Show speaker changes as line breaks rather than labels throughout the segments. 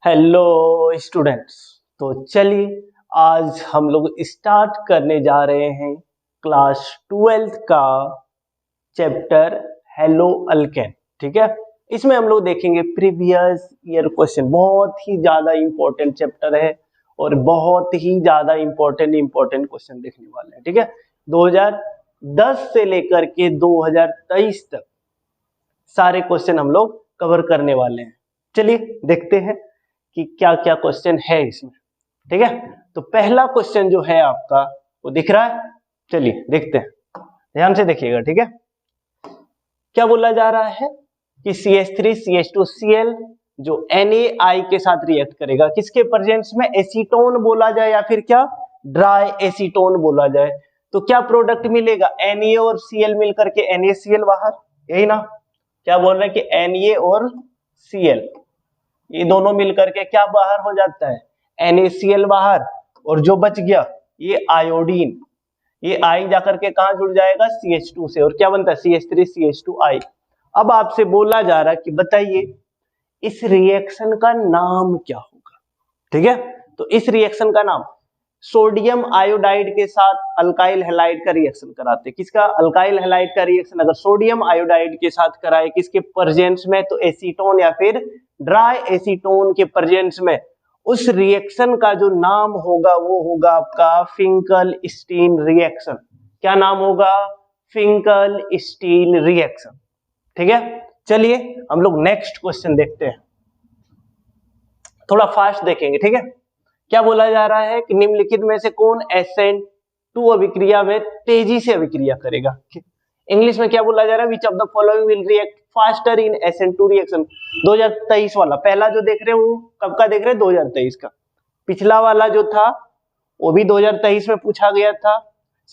Hello students. तो चलिए आज हम लोग स्टार्ट करने जा रहे हैं क्लास 12th का चैप्टर हेलो अल्केन। ठीक है, इसमें हम लोग देखेंगे प्रीवियस ईयर क्वेश्चन। बहुत ही ज्यादा इंपॉर्टेंट चैप्टर है और बहुत ही ज्यादा इंपॉर्टेंट क्वेश्चन देखने वाले हैं। ठीक है, 2010 से लेकर के 2023 तक सारे क्वेश्चन हम लोग कवर करने वाले हैं। चलिए देखते हैं कि क्या क्या क्वेश्चन है इसमें। ठीक है, तो पहला क्वेश्चन जो है आपका वो दिख रहा है। चलिए देखते हैं, ध्यान से देखिएगा। ठीक है, क्या बोला जा रहा है कि CH3CH2Cl जो NaI के साथ रिएक्ट करेगा, किसके प्रेजेंस में? एसीटोन बोला जाए या फिर क्या ड्राई एसीटोन बोला जाए, तो क्या प्रोडक्ट मिलेगा? Na और Cl मिलकर के NaCl बाहर, यही ना? क्या बोल रहे हैं कि Na और Cl ये दोनों मिलकर के क्या बाहर हो जाता है? NaCl बाहर, और जो बच गया ये आयोडीन, ये I जाकर के कहां जुड़ जाएगा? CH2 से, और क्या बनता है? CH3CH2I। अब आपसे बोला जा रहा है कि बताइए इस रिएक्शन का नाम क्या होगा। ठीक है, तो इस रिएक्शन का नाम, सोडियम आयोडाइड के साथ अल्काइल हैलाइड का रिएक्शन कराते। किसका? अल्काइल हैलाइड का रिएक्शन अगर सोडियम आयोडाइड के साथ कराए, किसके प्रेजेंस में? तो एसीटोन या फिर ड्राई एसीटोन के प्रेजेंस में, उस रिएक्शन का जो नाम होगा वो होगा आपका फिंकल-स्टीन रिएक्शन। क्या नाम होगा? Finkel-Stein reaction. ठीक है, चलिए हम लोग नेक्स्ट क्वेश्चन देखते हैं, थोड़ा फास्ट देखेंगे। ठीक है, क्या बोला जा रहा है कि निम्नलिखित में से कौन SN2 अभिक्रिया में तेजी से अभिक्रिया करेगा? इंग्लिश में क्या बोला जा रहा है? Which of the following will react faster in SN2 reaction. 2023 वाला पहला जो देख रहे हैं वो कब का देख रहे हैं? 2023 का। पिछला वाला जो था वो भी 2023 में पूछा गया था।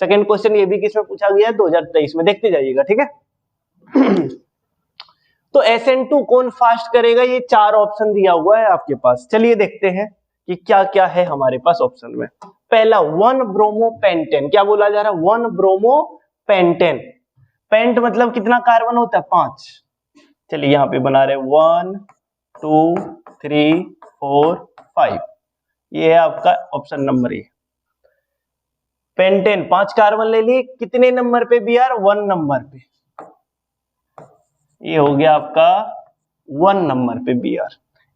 सेकंड क्वेश्चन ये भी किसमें पूछा गया है? 2023 में। देखते जाइएगा। ठीक है तो SN2 कौन फास्ट करेगा? ये चार ऑप्शन दिया हुआ है आपके पास। चलिए देखते हैं कि क्या क्या है हमारे पास ऑप्शन में। पहला 1 ब्रोमो पेंटेन। क्या बोला जा रहा है? 1 ब्रोमो पेंटेन। पेंट मतलब कितना कार्बन होता है? 5। चलिए यहाँ पे बना रहे 1 2 3 4 5। ये है आपका option number A. Pentane 5 carbon ले लिए, कितने नंबर पे? Br 1 नंबर पे। ये हो गया आपका 1 नंबर पे Br।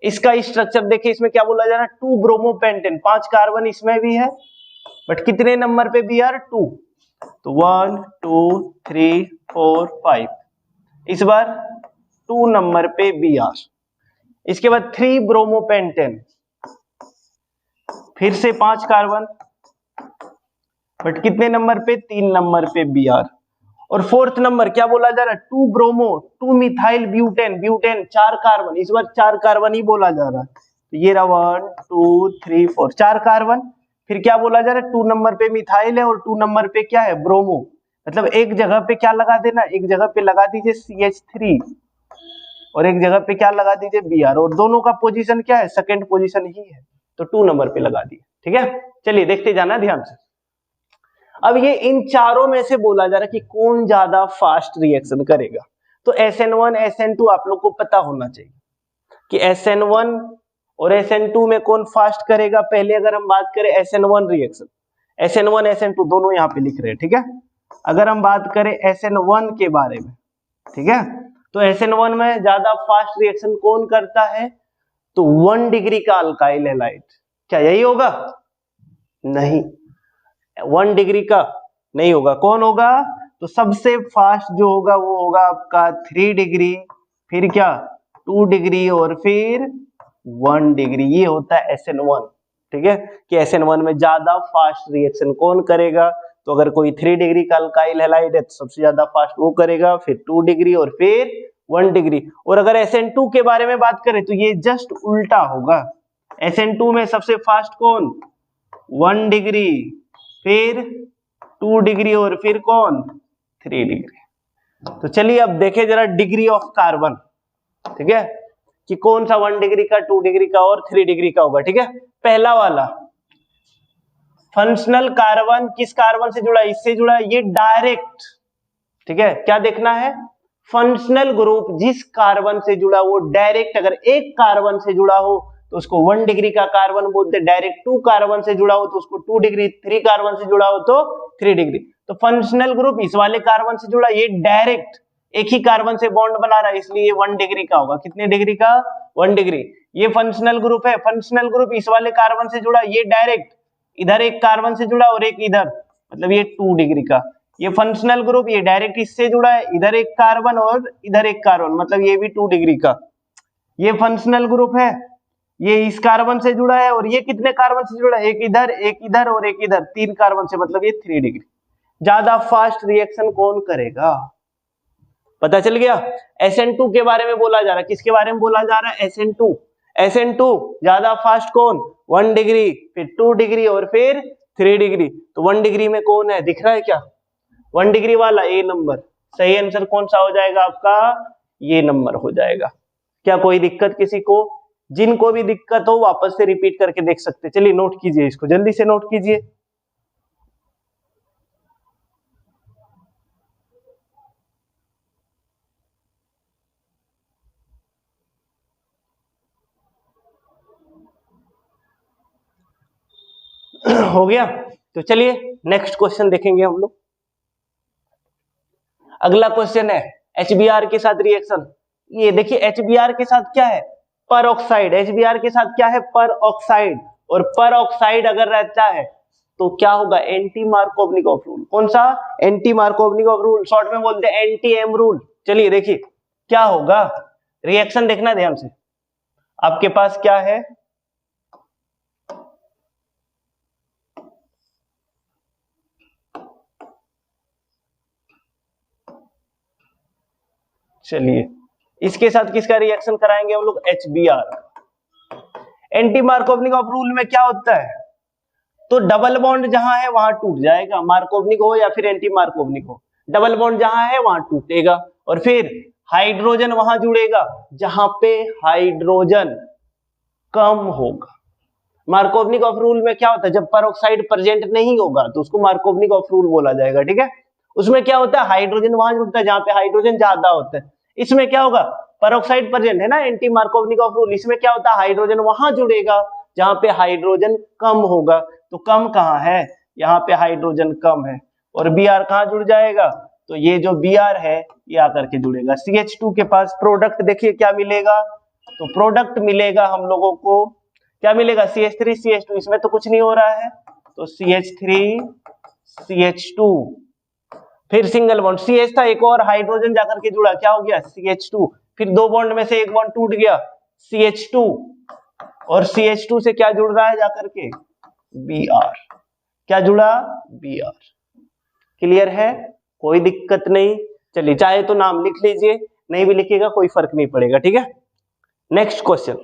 इसका स्ट्रक्चर देखिए, इसमें क्या बोला जा रहा है? 2 ब्रोमो पेंटेन। 5 कार्बन इसमें भी है, बट कितने नंबर पे Br? 2। तो 1 2 3 4 5, इस बार 2 नंबर पे Br। इसके बाद 3 ब्रोमो पेंटेन, फिर से 5 कार्बन, बट कितने नंबर पे? 3 नंबर पे Br। और फोर्थ नंबर क्या बोला जा रहा है? 2 bromo 2 methyl butane. Butane 4 carbon, इस बार 4 कार्बन ही बोला जा रहा है। तो ये रहा 1 2 3 4, 4 कार्बन। फिर क्या बोला जा रहा है? 2 नंबर पे मिथाइल है और 2 नंबर पे क्या है? ब्रोमो। मतलब एक जगह पे क्या लगा देना? एक जगह पे लगा दीजिए CH3 और एक जगह पे क्या लगा दीजिए? Br। और दोनों का पोजीशन क्या है? सेकंड पोजीशन ही है, तो 2 नंबर पे लगा दिए। ठीक है, चलिए देखते जाना ध्यान से। अब ये इन चारों में से बोला जा रहा है कि कौन ज्यादा फास्ट रिएक्शन करेगा। तो SN1 SN2 आप लोग को पता होना चाहिए कि SN1 और SN2 में कौन फास्ट करेगा। पहले अगर हम बात करें SN1 रिएक्शन, SN1 SN2 दोनों यहाँ पे लिख रहे हैं। ठीक है, अगर हम बात करें SN1 के बारे में, ठीक है, तो SN1 में ज्यादा फास्ट रिएक्शन कौन करता है? तो 1 डिग्री का अल्काइल हैलाइड। क्या यही होगा? नहीं, 1 डिग्री का नहीं होगा। कौन होगा? तो सबसे फास्ट जो होगा वो होगा आपका 3 डिग्री, फिर क्या 2 डिग्री और फिर 1 डिग्री। ये होता है SN1। ठीक है, कि SN1 में ज्यादा फास्ट रिएक्शन कौन करेगा? तो अगर कोई 3 डिग्री का अल्काइल हैलाइड है तो सबसे ज्यादा फास्ट वो करेगा, फिर 2 डिग्री और फिर 1 डिग्री। और अगर SN2 के बारे में बात करें तो ये जस्ट उल्टा होगा। SN2 में सबसे फास्ट कौन? 1 डिग्री, फिर 2 डिग्री और फिर कौन? 3 डिग्री। तो चलिए अब देखें जरा डिग्री ऑफ कार्बन। ठीक है, कि कौन सा 1 डिग्री का, 2 डिग्री का और 3 डिग्री का होगा। ठीक है, पहला वाला फंक्शनल कार्बन किस कार्बन से जुड़ा? इससे जुड़ा, ये डायरेक्ट। ठीक है, क्या देखना है? फंक्शनल ग्रुप जिस कार्बन से जुड़ा वो डायरेक्ट, अगर एक कार्बन से जुड़ा हो तो उसको 1 डिग्री का कार्बन बोलते हैं। डायरेक्ट 2 कार्बन से जुड़ा हो तो उसको 2 डिग्री, 3 कार्बन से जुड़ा हो तो 3 डिग्री। तो फंक्शनल ग्रुप इस वाले कार्बन से जुड़ा, ये डायरेक्ट एक ही कार्बन से बॉन्ड बना रहा है, इसलिए ये 1 डिग्री का होगा। कितने डिग्री का? 1 डिग्री। ये फंक्शनल ग्रुप है, फंक्शनल ग्रुप इस वाले कार्बन से जुड़ा, ये डायरेक्ट इधर एक कार्बन से जुड़ा और एक इधर, मतलब ये 2 डिग्री का। ये फंक्शनल ग्रुप ये डायरेक्ट इससे जुड़ा है, इधर एक कार्बन और इधर एक कार्बन, मतलब ये भी 2 डिग्री का। ये फंक्शनल ग्रुप है, ये इस कार्बन से जुड़ा है और ये कितने कार्बन से जुड़ा है? एक इधर और एक इधर, 3 कार्बन से, मतलब ये 3 डिग्री। ज्यादा फास्ट रिएक्शन कौन करेगा? पता चल गया। SN2 के बारे में बोला जा रहा है। किसके बारे में बोला जा रहा है? SN2। SN2 ज्यादा फास्ट कौन? 1 डिग्री, फिर 2 डिग्री और फिर 3 डिग्री। तो 1 डिग्री में कौन है, दिख रहा है क्या? 1 डिग्री वाला ए नंबर। सही आंसर कौन सा हो जाएगा आपका? ये नंबर हो जाएगा। क्या कोई दिक्कत किसी को? जिनको भी दिक्कत हो वापस से रिपीट करके देख सकते। चलिए नोट कीजिए, इसको जल्दी से नोट कीजिए। हो गया? तो चलिए नेक्स्ट क्वेश्चन देखेंगे हम लोग। अगला क्वेश्चन है HBr के साथ रिएक्शन। ये देखिए HBr के साथ क्या है? पर ऑक्साइड। HBr के साथ क्या है? पर ऑक्साइड। और पर ऑक्साइड अगर रहता है तो क्या होगा? Anti Markovnikov rule. कौन सा? एंटी मार्कोवनिकॉफ रूल, शॉर्ट में बोलते हैं एंटी एम रूल। चलिए देखिए क्या होगा, रिएक्शन देखना ध्यान से। आपके पास क्या है? चलिए इसके साथ किसका रिएक्शन कराएंगे हम लोग? HBr। एंटी मार्कोवनिकॉफ रूल में क्या होता है? तो डबल बॉन्ड जहां है वहां टूट जाएगा, मार्कोवनिक हो या फिर एंटी मार्कोवनिक हो। डबल बॉन्ड जहां है वहां टूटेगा और फिर हाइड्रोजन वहां जुड़ेगा जहां पे हाइड्रोजन कम होगा। मार्कोवनिक ऑफ रूल में क्या होता है? जब पेरोक्साइड प्रेजेंट नहीं होगा तो उसको मार्कोवनिक ऑफ रूल बोला जाएगा, ठीक है। उसमें क्या होता है? हाइड्रोजन वहां जुड़ता है जहां पे हाइड्रोजन ज्यादा होता है। इसमें क्या होगा? पेरोक्साइड प्रेजेंट है ना, एंटी मार्कोवनिक ऑफ रूल। इसमें क्या होता है? हाइड्रोजन वहां जुड़ेगा जहां पे हाइड्रोजन कम होगा। तो कम कहाँ है? यहाँ पे हाइड्रोजन कम है और Br कहाँ जुड़ जाएगा? तो ये जो Br है ये आकर के जुड़ेगा CH2 के पास। प्रोडक्ट देखिए क्या मिलेगा, तो प्रोडक्ट मिलेगा हम लोगों को, क्या मिलेगा? CH3 CH2। इसमें तो कुछ नहीं हो रहा है तो CH3 CH2, फिर सिंगल बॉन्ड CH था, एक और हाइड्रोजन जाकर के जुड़ा, क्या हो गया? CH2। फिर दो बॉन्ड में से एक बॉन्ड टूट गया, CH2, और CH2 से क्या जुड़ रहा है जाकर के? Br। क्या जुड़ा? Br। क्लियर है? कोई दिक्कत नहीं। चलिए चाहे तो नाम लिख लीजिए, नहीं भी लिखिएगा कोई फर्क नहीं पड़ेगा, ठीक है। नेक्स्ट क्वेश्चन,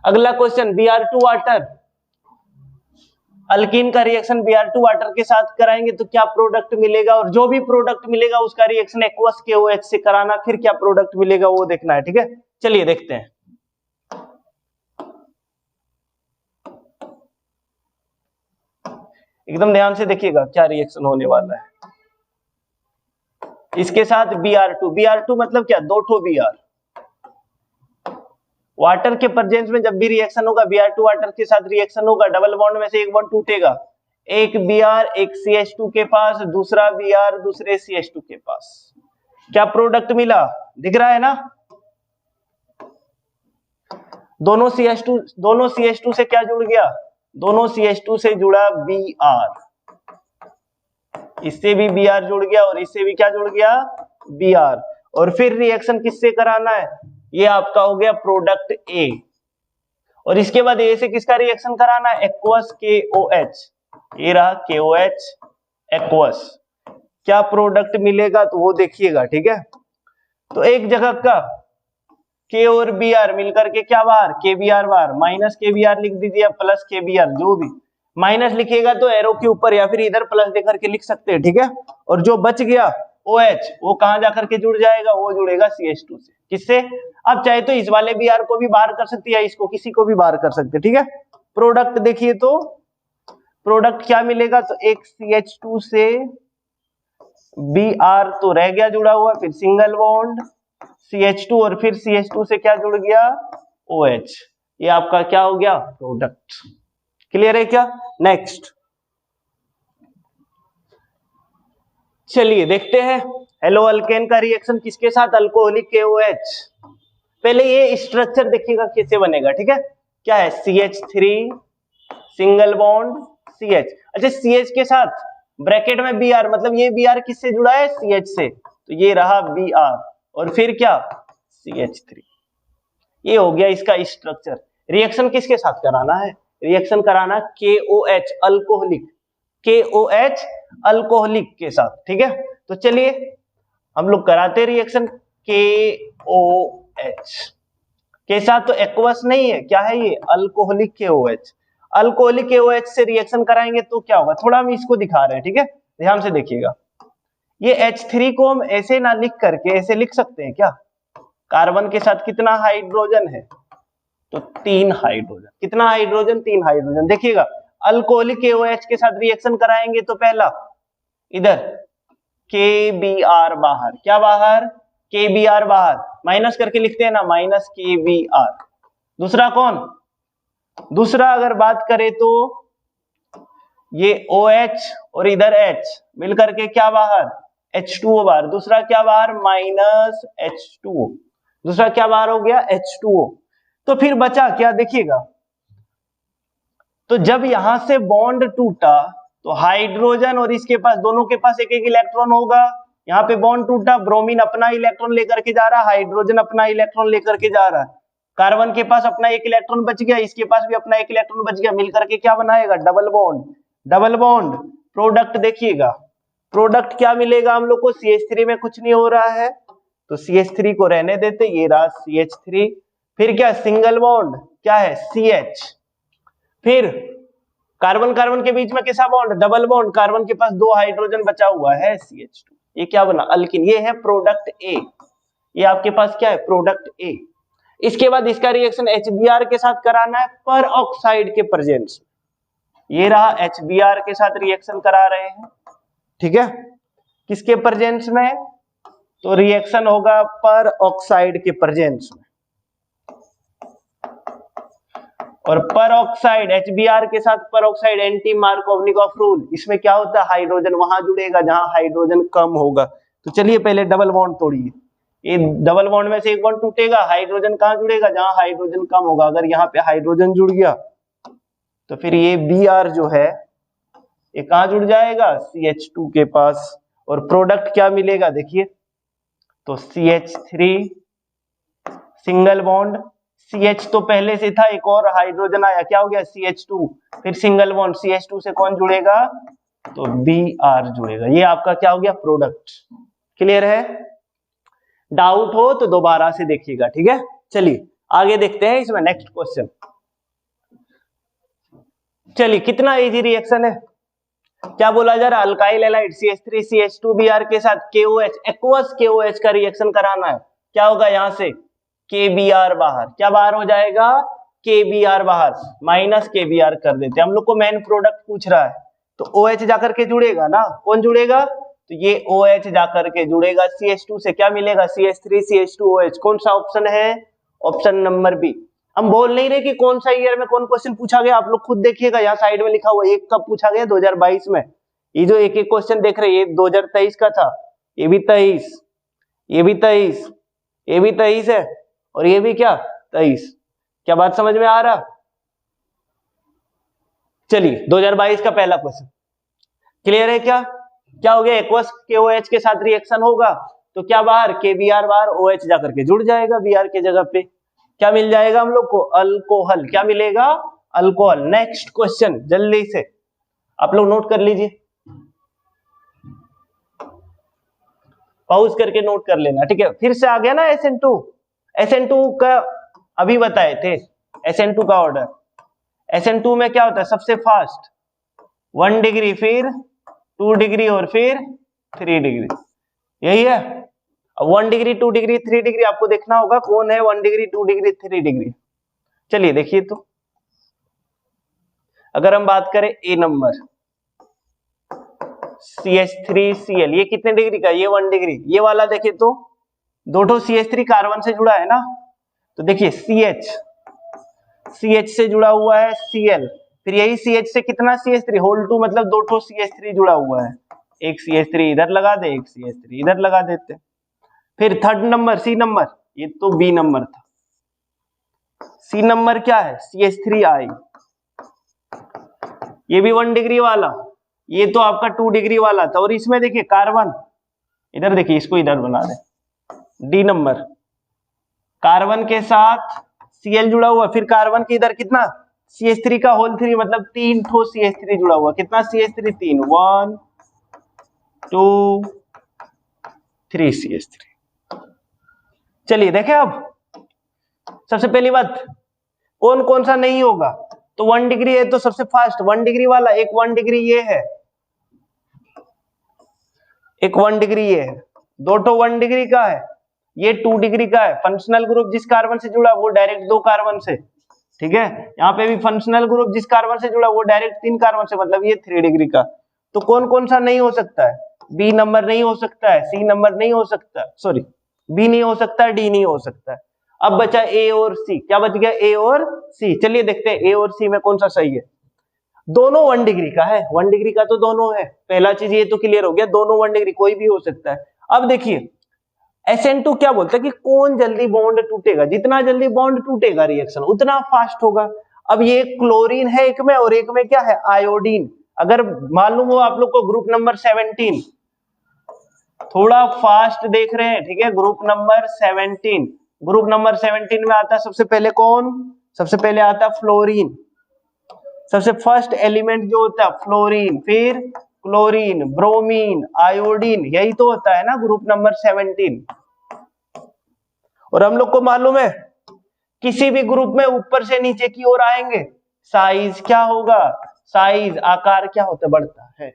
अगला क्वेश्चन, Br2 वाटर। अल्कीन का रिएक्शन Br2 वाटर के साथ कराएंगे तो क्या प्रोडक्ट मिलेगा, और जो भी प्रोडक्ट मिलेगा उसका रिएक्शन एक्वस KOH से कराना, फिर क्या प्रोडक्ट मिलेगा वो देखना है, ठीक है। चलिए देखते हैं। एकदम ध्यान से देखिएगा क्या रिएक्शन होने वाला है। इसके साथ Br2 मतलब क्या? दो ठो Br। वाटर के प्रेजेंस में जब भी रिएक्शन होगा, Br2 वाटर के साथ रिएक्शन होगा, डबल बॉन्ड में से एक बॉन्ड टूटेगा, एक Br एक CH2 के पास, दूसरा Br दूसरे CH2 के पास। क्या प्रोडक्ट मिला? दिख रहा है ना? दोनों CH2 से क्या जुड़ गया? दोनों CH2 से जुड़ा Br। इससे भी Br जुड़ गया और इससे भी क्या जुड़ गया? Br। और फिर रिएक्शन किससे कराना है? ये आपका हो गया प्रोडक्ट A। और इसके बाद A से किसका रिएक्शन कराना है? Aqueous KOH। ये रहा KOH एक्वस। क्या प्रोडक्ट मिलेगा तो वो देखिएगा, ठीक है। तो एक जगह का K और Br मिलकर के क्या बाहर? KBr बाहर, माइनस KBr लिख दीजिए, प्लस KBr, जो भी माइनस लिखिएगा तो एरो के ऊपर या फिर इधर प्लस देकर के लिख सकते हैं, ठीक है। और जो बच गया OH वो कहां जाकर के जुड़ जाएगा? वो जुड़ेगा CH2 से। किससे? अब चाहे तो इस वाले Br को भी बाहर कर सकते हैं, इसको किसी को भी बाहर कर सकते हैं, ठीक है। प्रोडक्ट देखिए तो प्रोडक्ट क्या मिलेगा? तो एक CH2 से Br तो रह गया जुड़ा हुआ, फिर सिंगल बॉन्ड CH2 और फिर CH2 से क्या जुड़ गया? OH, ये आपका क्या हो गया, प्रोडक्ट। क्लियर है क्या? नेक्स्ट चलिए देखते हैं हेलो अल्केन का रिएक्शन किसके साथ, अल्कोहलिक KOH। पहले ये स्ट्रक्चर देखिएगा कैसे बनेगा, ठीक है। क्या है, CH3 सिंगल बॉन्ड CH। अच्छा, CH के साथ ब्रैकेट में Br, मतलब ये Br किससे जुड़ा है, CH से, तो ये रहा Br और फिर क्या, CH3। ये हो गया इसका स्ट्रक्चर। रिएक्शन किसके साथ कराना है, रिएक्शन कराना KOH alcoholic, KOH alcoholic K साथ, ठीक है। तो चलिए हम लोग कराते रिएक्शन KOH के साथ, तो एक्वस नहीं है, क्या है ये, अल्कोहलिक KOH। अल्कोहलिक KOH से रिएक्शन कराएंगे तो क्या होगा, थोड़ा हम इसको दिखा रहे हैं, ठीक है, ध्यान से देखिएगा। ये H3 को हम ऐसे ना लिख करके ऐसे लिख सकते हैं क्या, कार्बन के साथ कितना हाइड्रोजन है, तो 3 हाइड्रोजन। कितना हाइड्रोजन, 3 हाइड्रोजन। देखिएगा अल्कोहलिक KOH के साथ रिएक्शन कराएंगे तो पहला इधर KBr बाहर, क्या बाहर, KBr बाहर, माइनस करके लिखते हैं ना, माइनस KBr। दूसरा कौन, दूसरा अगर बात करें तो ये OH और इधर H मिल करके क्या बाहर, H2O बाहर। दूसरा क्या बाहर, माइनस H2O। दूसरा क्या बाहर हो गया, H2O। तो फिर बचा क्या, देखिएगा, तो जब यहां से बॉन्ड टूटा तो हाइड्रोजन और इसके पास, दोनों के पास एक एक इलेक्ट्रॉन होगा। यहाँ पे बॉन्ड टूटा, ब्रोमीन अपना इलेक्ट्रॉन लेकर के जा रहा है, हाइड्रोजन अपना इलेक्ट्रॉन लेकर के जा रहा है, कार्बन के पास अपना एक इलेक्ट्रॉन बच गया, इसके पास भी अपना एक इलेक्ट्रॉन बच गया, मिलकर के क्या बनाएगा, double bond. Double bond product, देखिएगा प्रोडक्ट क्या मिलेगा हम लोग को, CH3 में कुछ नहीं हो रहा है तो CH3 को रहने देते, ये रहा CH3। फिर क्या, सिंगल बॉन्ड, क्या है, CH। फिर कार्बन कार्बन के बीच में कैसा बॉन्ड, डबल बॉन्ड, कार्बन के पास 2 हाइड्रोजन बचा हुआ है, CH2। ये क्या बना, अल्किन। ये है प्रोडक्ट A, ये आपके पास क्या है, प्रोडक्ट A। इसके बाद इसका रिएक्शन HBr के साथ कराना है, पर ऑक्साइड के प्रेजेंस में। ये रहा HBr के साथ रिएक्शन करा रहे हैं, ठीक है, किसके प्रेजेंस में, तो रिएक्शन होगा पर ऑक्साइड के प्रेजेंस में। और पर ऑक्साइड HBr के साथ पर ऑक्साइड एंटी मार्कोवनिकॉफ रूल, इसमें क्या होता है, हाइड्रोजन वहां जुड़ेगा जहां हाइड्रोजन कम होगा। तो चलिए पहले डबल बॉन्ड तोड़िए, ये डबल बॉन्ड में से एक बॉन्ड टूटेगा, हाइड्रोजन कहां जुड़ेगा, जहां हाइड्रोजन कम होगा। अगर यहाँ पे हाइड्रोजन जुड़ गया तो फिर ये Br जो है ये कहां जुड़ जाएगा, CH2 के पास। और प्रोडक्ट क्या मिलेगा, देखिए, तो CH3 सिंगल बॉन्ड, CH तो पहले से था, एक और हाइड्रोजन आया, क्या हो गया, CH2। फिर सिंगल बॉन्ड, CH2 से कौन जुड़ेगा, तो Br जुड़ेगा। ये आपका क्या हो गया, प्रोडक्ट। क्लियर है? डाउट हो तो दोबारा से देखिएगा, ठीक है। चलिए आगे देखते हैं इसमें नेक्स्ट क्वेश्चन। चलिए कितना इजी रिएक्शन है, क्या बोला जा रहा है, अल्काइल हैलाइड CH3 CH2Br के साथ KOH एक्वस KOH का रिएक्शन कराना है। क्या होगा, यहां से KBr बाहर, क्या बाहर हो जाएगा, KBr बाहर, माइनस KBr कर देते। हम लोग को मेन प्रोडक्ट पूछ रहा है तो OH जाकर के जुड़ेगा ना, कौन जुड़ेगा, तो ये OH जाकर के जुड़ेगा CH2 से, क्या मिलेगा, CH3 CH2OH। कौन सा ऑप्शन है, ऑप्शन नंबर बी। हम बोल नहीं रहे कि कौन सा ईयर में कौन क्वेश्चन पूछा गया, आप लोग खुद देखिएगा, यहाँ साइड में लिखा हुआ, एक कब पूछा गया, 2022 में। ये जो एक एक क्वेश्चन देख रहे हैं ये 2023 का था, ये भी 23, ये भी 23, ये भी 23 है, और ये भी क्या, 23। क्या बात समझ में आ रहा? चलिए 2022 का पहला क्वेश्चन क्लियर है क्या, क्या हो गया, एक्वस KOH के साथ रिएक्शन होगा तो क्या बाहर, KBr बाहर, OH जाकर के जुड़ जाएगा Br के जगह पे, क्या मिल जाएगा हम लोग को, अल्कोहल। क्या मिलेगा, अल्कोहल। नेक्स्ट क्वेश्चन जल्दी से आप लोग नोट कर लीजिए, पॉज करके नोट कर लेना, ठीक है। फिर से आ गया ना SN2, SN2 का अभी बताए थे, SN2 का ऑर्डर। SN2 में क्या होता है, सबसे फास्ट 1 डिग्री, फिर 2 डिग्री और फिर 3 डिग्री, यही है। 1 डिग्री 2 डिग्री 3 डिग्री आपको देखना होगा कौन है 1 डिग्री 2 डिग्री 3 डिग्री। चलिए देखिए, तो अगर हम बात करें ए नंबर CH3Cl, ये कितने डिग्री का, ये 1 डिग्री। ये वाला देखिए तो दो CH3 कार्बन से जुड़ा है ना, तो देखिए CH CH से जुड़ा हुआ है Cl, फिर यही CH से कितना CH3 होल 2 मतलब 2 ठो CH3 जुड़ा हुआ है, एक CH3 इधर लगा दे, एक CH3 इधर लगा देते। फिर थर्ड नंबर C नंबर, ये तो B नंबर था, C नंबर क्या है CH3I, ये भी 1 डिग्री वाला, ये तो आपका 2 डिग्री वाला था। और इसमें देखिए कार्बन, इधर देखिए इसको इधर बना दे, D नंबर, कार्बन के साथ Cl जुड़ा हुआ, फिर कार्बन के इधर कितना CH3 का होल 3 मतलब 3 ठो CH3 जुड़ा हुआ, कितना CH3 3, 1 2 3 CH3। चलिए देखें अब सबसे पहली बात कौन कौन सा नहीं होगा, तो 1 डिग्री है तो सबसे फास्ट 1 डिग्री वाला, एक 1 डिग्री ये है, एक 1 डिग्री ये है, दो ठो 1 डिग्री का है, ये 2 डिग्री का है। फंक्शनल ग्रुप जिस कार्बन से जुड़ा वो डायरेक्ट 2 कार्बन से, ठीक है। यहाँ पे भी फंक्शनल ग्रुप जिस कार्बन से जुड़ा वो डायरेक्ट 3 कार्बन से, मतलब ये 3 डिग्री का। तो कौन कौन सा नहीं हो सकता है, बी नंबर नहीं हो सकता है, सी नंबर नहीं हो सकता, सॉरी बी नहीं हो सकता है, डी नहीं हो सकता है। अब बचा ए और सी, क्या बच गया ए और सी। चलिए देखते हैं ए और सी में कौन सा सही है। दोनों 1 डिग्री का है, 1 डिग्री का तो दोनों है, पहला चीज ये तो क्लियर हो गया, दोनों 1 डिग्री, कोई भी हो सकता है। अब देखिए SN2 क्या बोलता है कि कौन जल्दी बॉन्ड टूटेगा, जितना जल्दी बॉन्ड टूटेगा रिएक्शन उतना फास्ट होगा। अब ये क्लोरीन है एक में और एक में क्या है आयोडीन, अगर मालूम हो आप लोग को ग्रुप नंबर 17, थोड़ा फास्ट देख रहे हैं, ठीक है। ग्रुप नंबर 17, ग्रुप नंबर 17 में आता है सबसे पहले कौन, सबसे पहले आता है फ्लोरीन, सबसे फर्स्ट एलिमेंट जो होता है फ्लोरीन, फिर क्लोरीन, ब्रोमीन, आयोडीन, यही तो होता है ना ग्रुप नंबर 17। और हम लोग को मालूम है किसी भी ग्रुप में ऊपर से नीचे की ओर आएंगे साइज क्या होगा, साइज आकार क्या होता है बढ़ता है।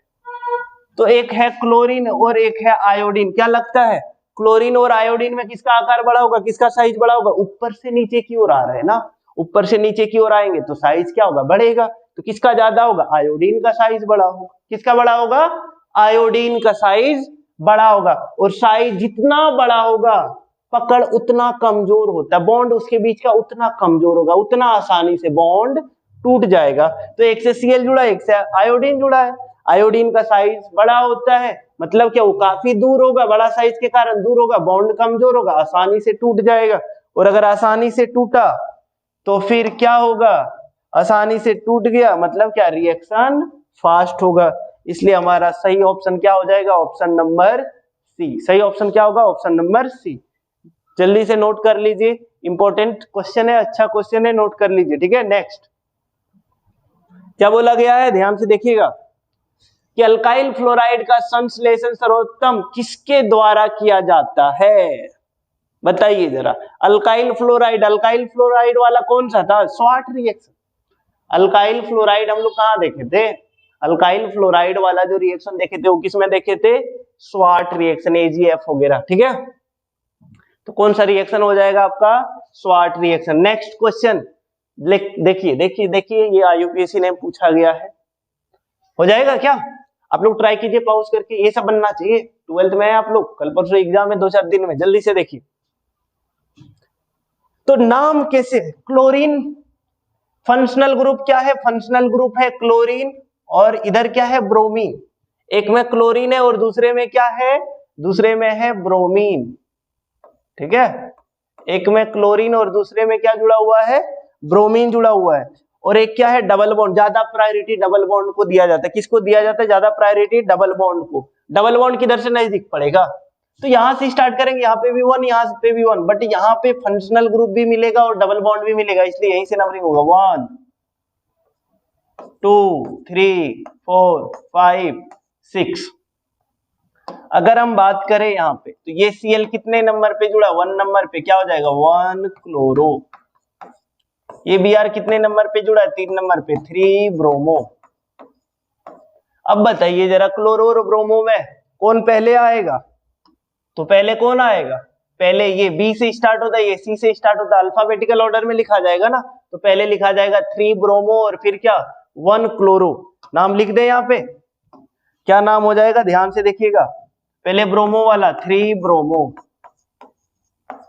तो एक है क्लोरीन और एक है आयोडीन, क्या लगता है क्लोरीन और आयोडीन में किसका आकार बड़ा होगा, किसका साइज बड़ा होगा, ऊपर से नीचे की ओर आ रहे हैं ना, ऊपर से नीचे की ओर आएंगे तो साइज क्या होगा बढ़ेगा, तो किसका ज्यादा होगा आयोडीन का साइज बड़ा होगा, किसका बड़ा होगा आयोडीन का साइज बड़ा होगा। और साइज जितना बड़ा होगा पकड़ उतना कमजोर होता है, बॉन्ड उसके बीच का उतना कमजोर होगा, उतना आसानी से बॉन्ड टूट जाएगा। तो एक से Cl जुड़ा एक से आयोडीन जुड़ा है, आयोडीन का साइज बड़ा होता है, मतलब क्या वो काफी दूर होगा, बड़ा साइज के कारण दूर होगा, बॉन्ड कमजोर होगा, आसानी से टूट जाएगा। और अगर आसानी से टूटा तो फिर क्या होगा, आसानी से टूट गया मतलब क्या रिएक्शन फास्ट होगा। इसलिए हमारा सही ऑप्शन क्या हो जाएगा, ऑप्शन नंबर सी। सही ऑप्शन क्या होगा, ऑप्शन नंबर सी। जल्दी से नोट कर लीजिए, इंपॉर्टेंट क्वेश्चन है, अच्छा क्वेश्चन है, नोट कर लीजिए, ठीक है। नेक्स्ट क्या बोला गया है, ध्यान से देखिएगा कि अल्काइल फ्लोराइड का संश्लेषण सर्वोत्तम किसके द्वारा किया जाता है, बताइए जरा। अल्काइल फ्लोराइड वाला कौन सा था, स्वाट रिएक्शन। अल्काइल फ्लोराइड हम लोग कहाँ देखे थे, अल्काइल फ्लोराइड वाला जो रिएक्शन देखे थे वो किसमें देखे थे, स्वाट रिएक्शन, AgF वगैरह, ठीक है। तो कौन सा रिएक्शन हो जाएगा आपका, स्वाट रिएक्शन। नेक्स्ट क्वेश्चन देखिए देखिए देखिए, ये IUPAC ने पूछा गया है, हो जाएगा क्या, आप लोग ट्राई कीजिए पॉज करके, ये सब बनना चाहिए, 12th में है आप लोग, कल परसों एग्जाम है 2-4 दिन में, जल्दी से देखिए। तो नाम कैसे, क्लोरीन फंक्शनल ग्रुप क्या है, फंक्शनल ग्रुप है क्लोरीन, और इधर क्या है ब्रोमीन, एक में क्लोरीन है और दूसरे में क्या है, दूसरे में है ब्रोमीन, ठीक है। एक में क्लोरीन और दूसरे में क्या जुड़ा हुआ है, ब्रोमीन जुड़ा हुआ है। और एक क्या है डबल बॉन्ड, ज्यादा प्रायोरिटी डबल बॉन्ड को दिया जाता है, किसको दिया जाता है ज्यादा प्रायोरिटी, डबल बॉन्ड को। डबल बॉन्ड किधर से नजदीक पड़ेगा, तो यहां से स्टार्ट करेंगे, यहाँ पे भी 1 यहाँ पे भी 1, बट यहाँ पे फंक्शनल ग्रुप भी मिलेगा और डबल बॉन्ड भी मिलेगा, इसलिए यहीं से नंबरिंग होगा 1 2 3 4 5 6। अगर हम बात करें यहाँ पे तो ये Cl कितने नंबर पे जुड़ा, 1 नंबर पे, क्या हो जाएगा 1 क्लोरो। ये Br कितने नंबर पे जुड़ा है, 3 नंबर पे, 3 ब्रोमो। अब बताइए जरा क्लोरो और ब्रोमो में कौन पहले आएगा, तो पहले कौन आएगा, पहले ये B से स्टार्ट होता है, ये C से स्टार्ट होता है, अल्फाबेटिकल ऑर्डर में लिखा जाएगा ना, तो पहले लिखा जाएगा 3 ब्रोमो और फिर क्या 1 क्लोरो। नाम लिख दे यहाँ पे, क्या नाम हो जाएगा, ध्यान से देखिएगा, पहले ब्रोमो वाला 3 ब्रोमो,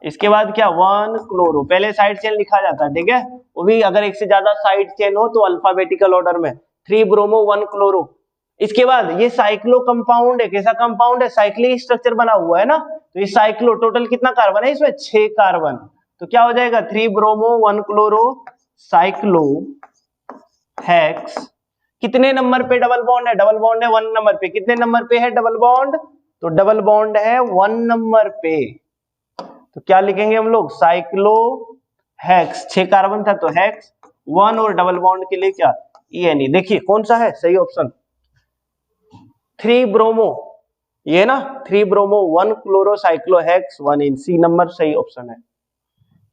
इसके बाद क्या 1 क्लोरो, पहले साइड चेन लिखा जाता है, ठीक है, वो भी अगर एक से ज्यादा साइड चेन हो तो अल्फाबेटिकल ऑर्डर में, 3 ब्रोमो 1 क्लोरो। इसके बाद ये साइक्लो कंपाउंड है, कैसा कंपाउंड है, साइक्लिक स्ट्रक्चर बना हुआ है ना, तो ये साइक्लो, टोटल कितना कार्बन है इसमें, 6 कार्बन, तो क्या हो जाएगा 3 ब्रोमो 1 क्लोरो साइक्लो हेक्स। कितने नंबर पे डबल बॉन्ड है, डबल बॉन्ड है 1 नंबर पे, कितने नंबर पे है डबल बॉन्ड, तो डबल बॉन्ड है 1 नंबर पे, तो क्या लिखेंगे हम लोग, साइक्लो हेक्स, 6 कार्बन था तो हेक्स 1, और डबल बॉन्ड के लिए क्या, ENE। देखिए कौन सा है सही ऑप्शन, 3 ब्रोमो, ये ना 3 ब्रोमो 1 क्लोरो साइक्लो हेक्स 1 इन, सी नंबर सही ऑप्शन है।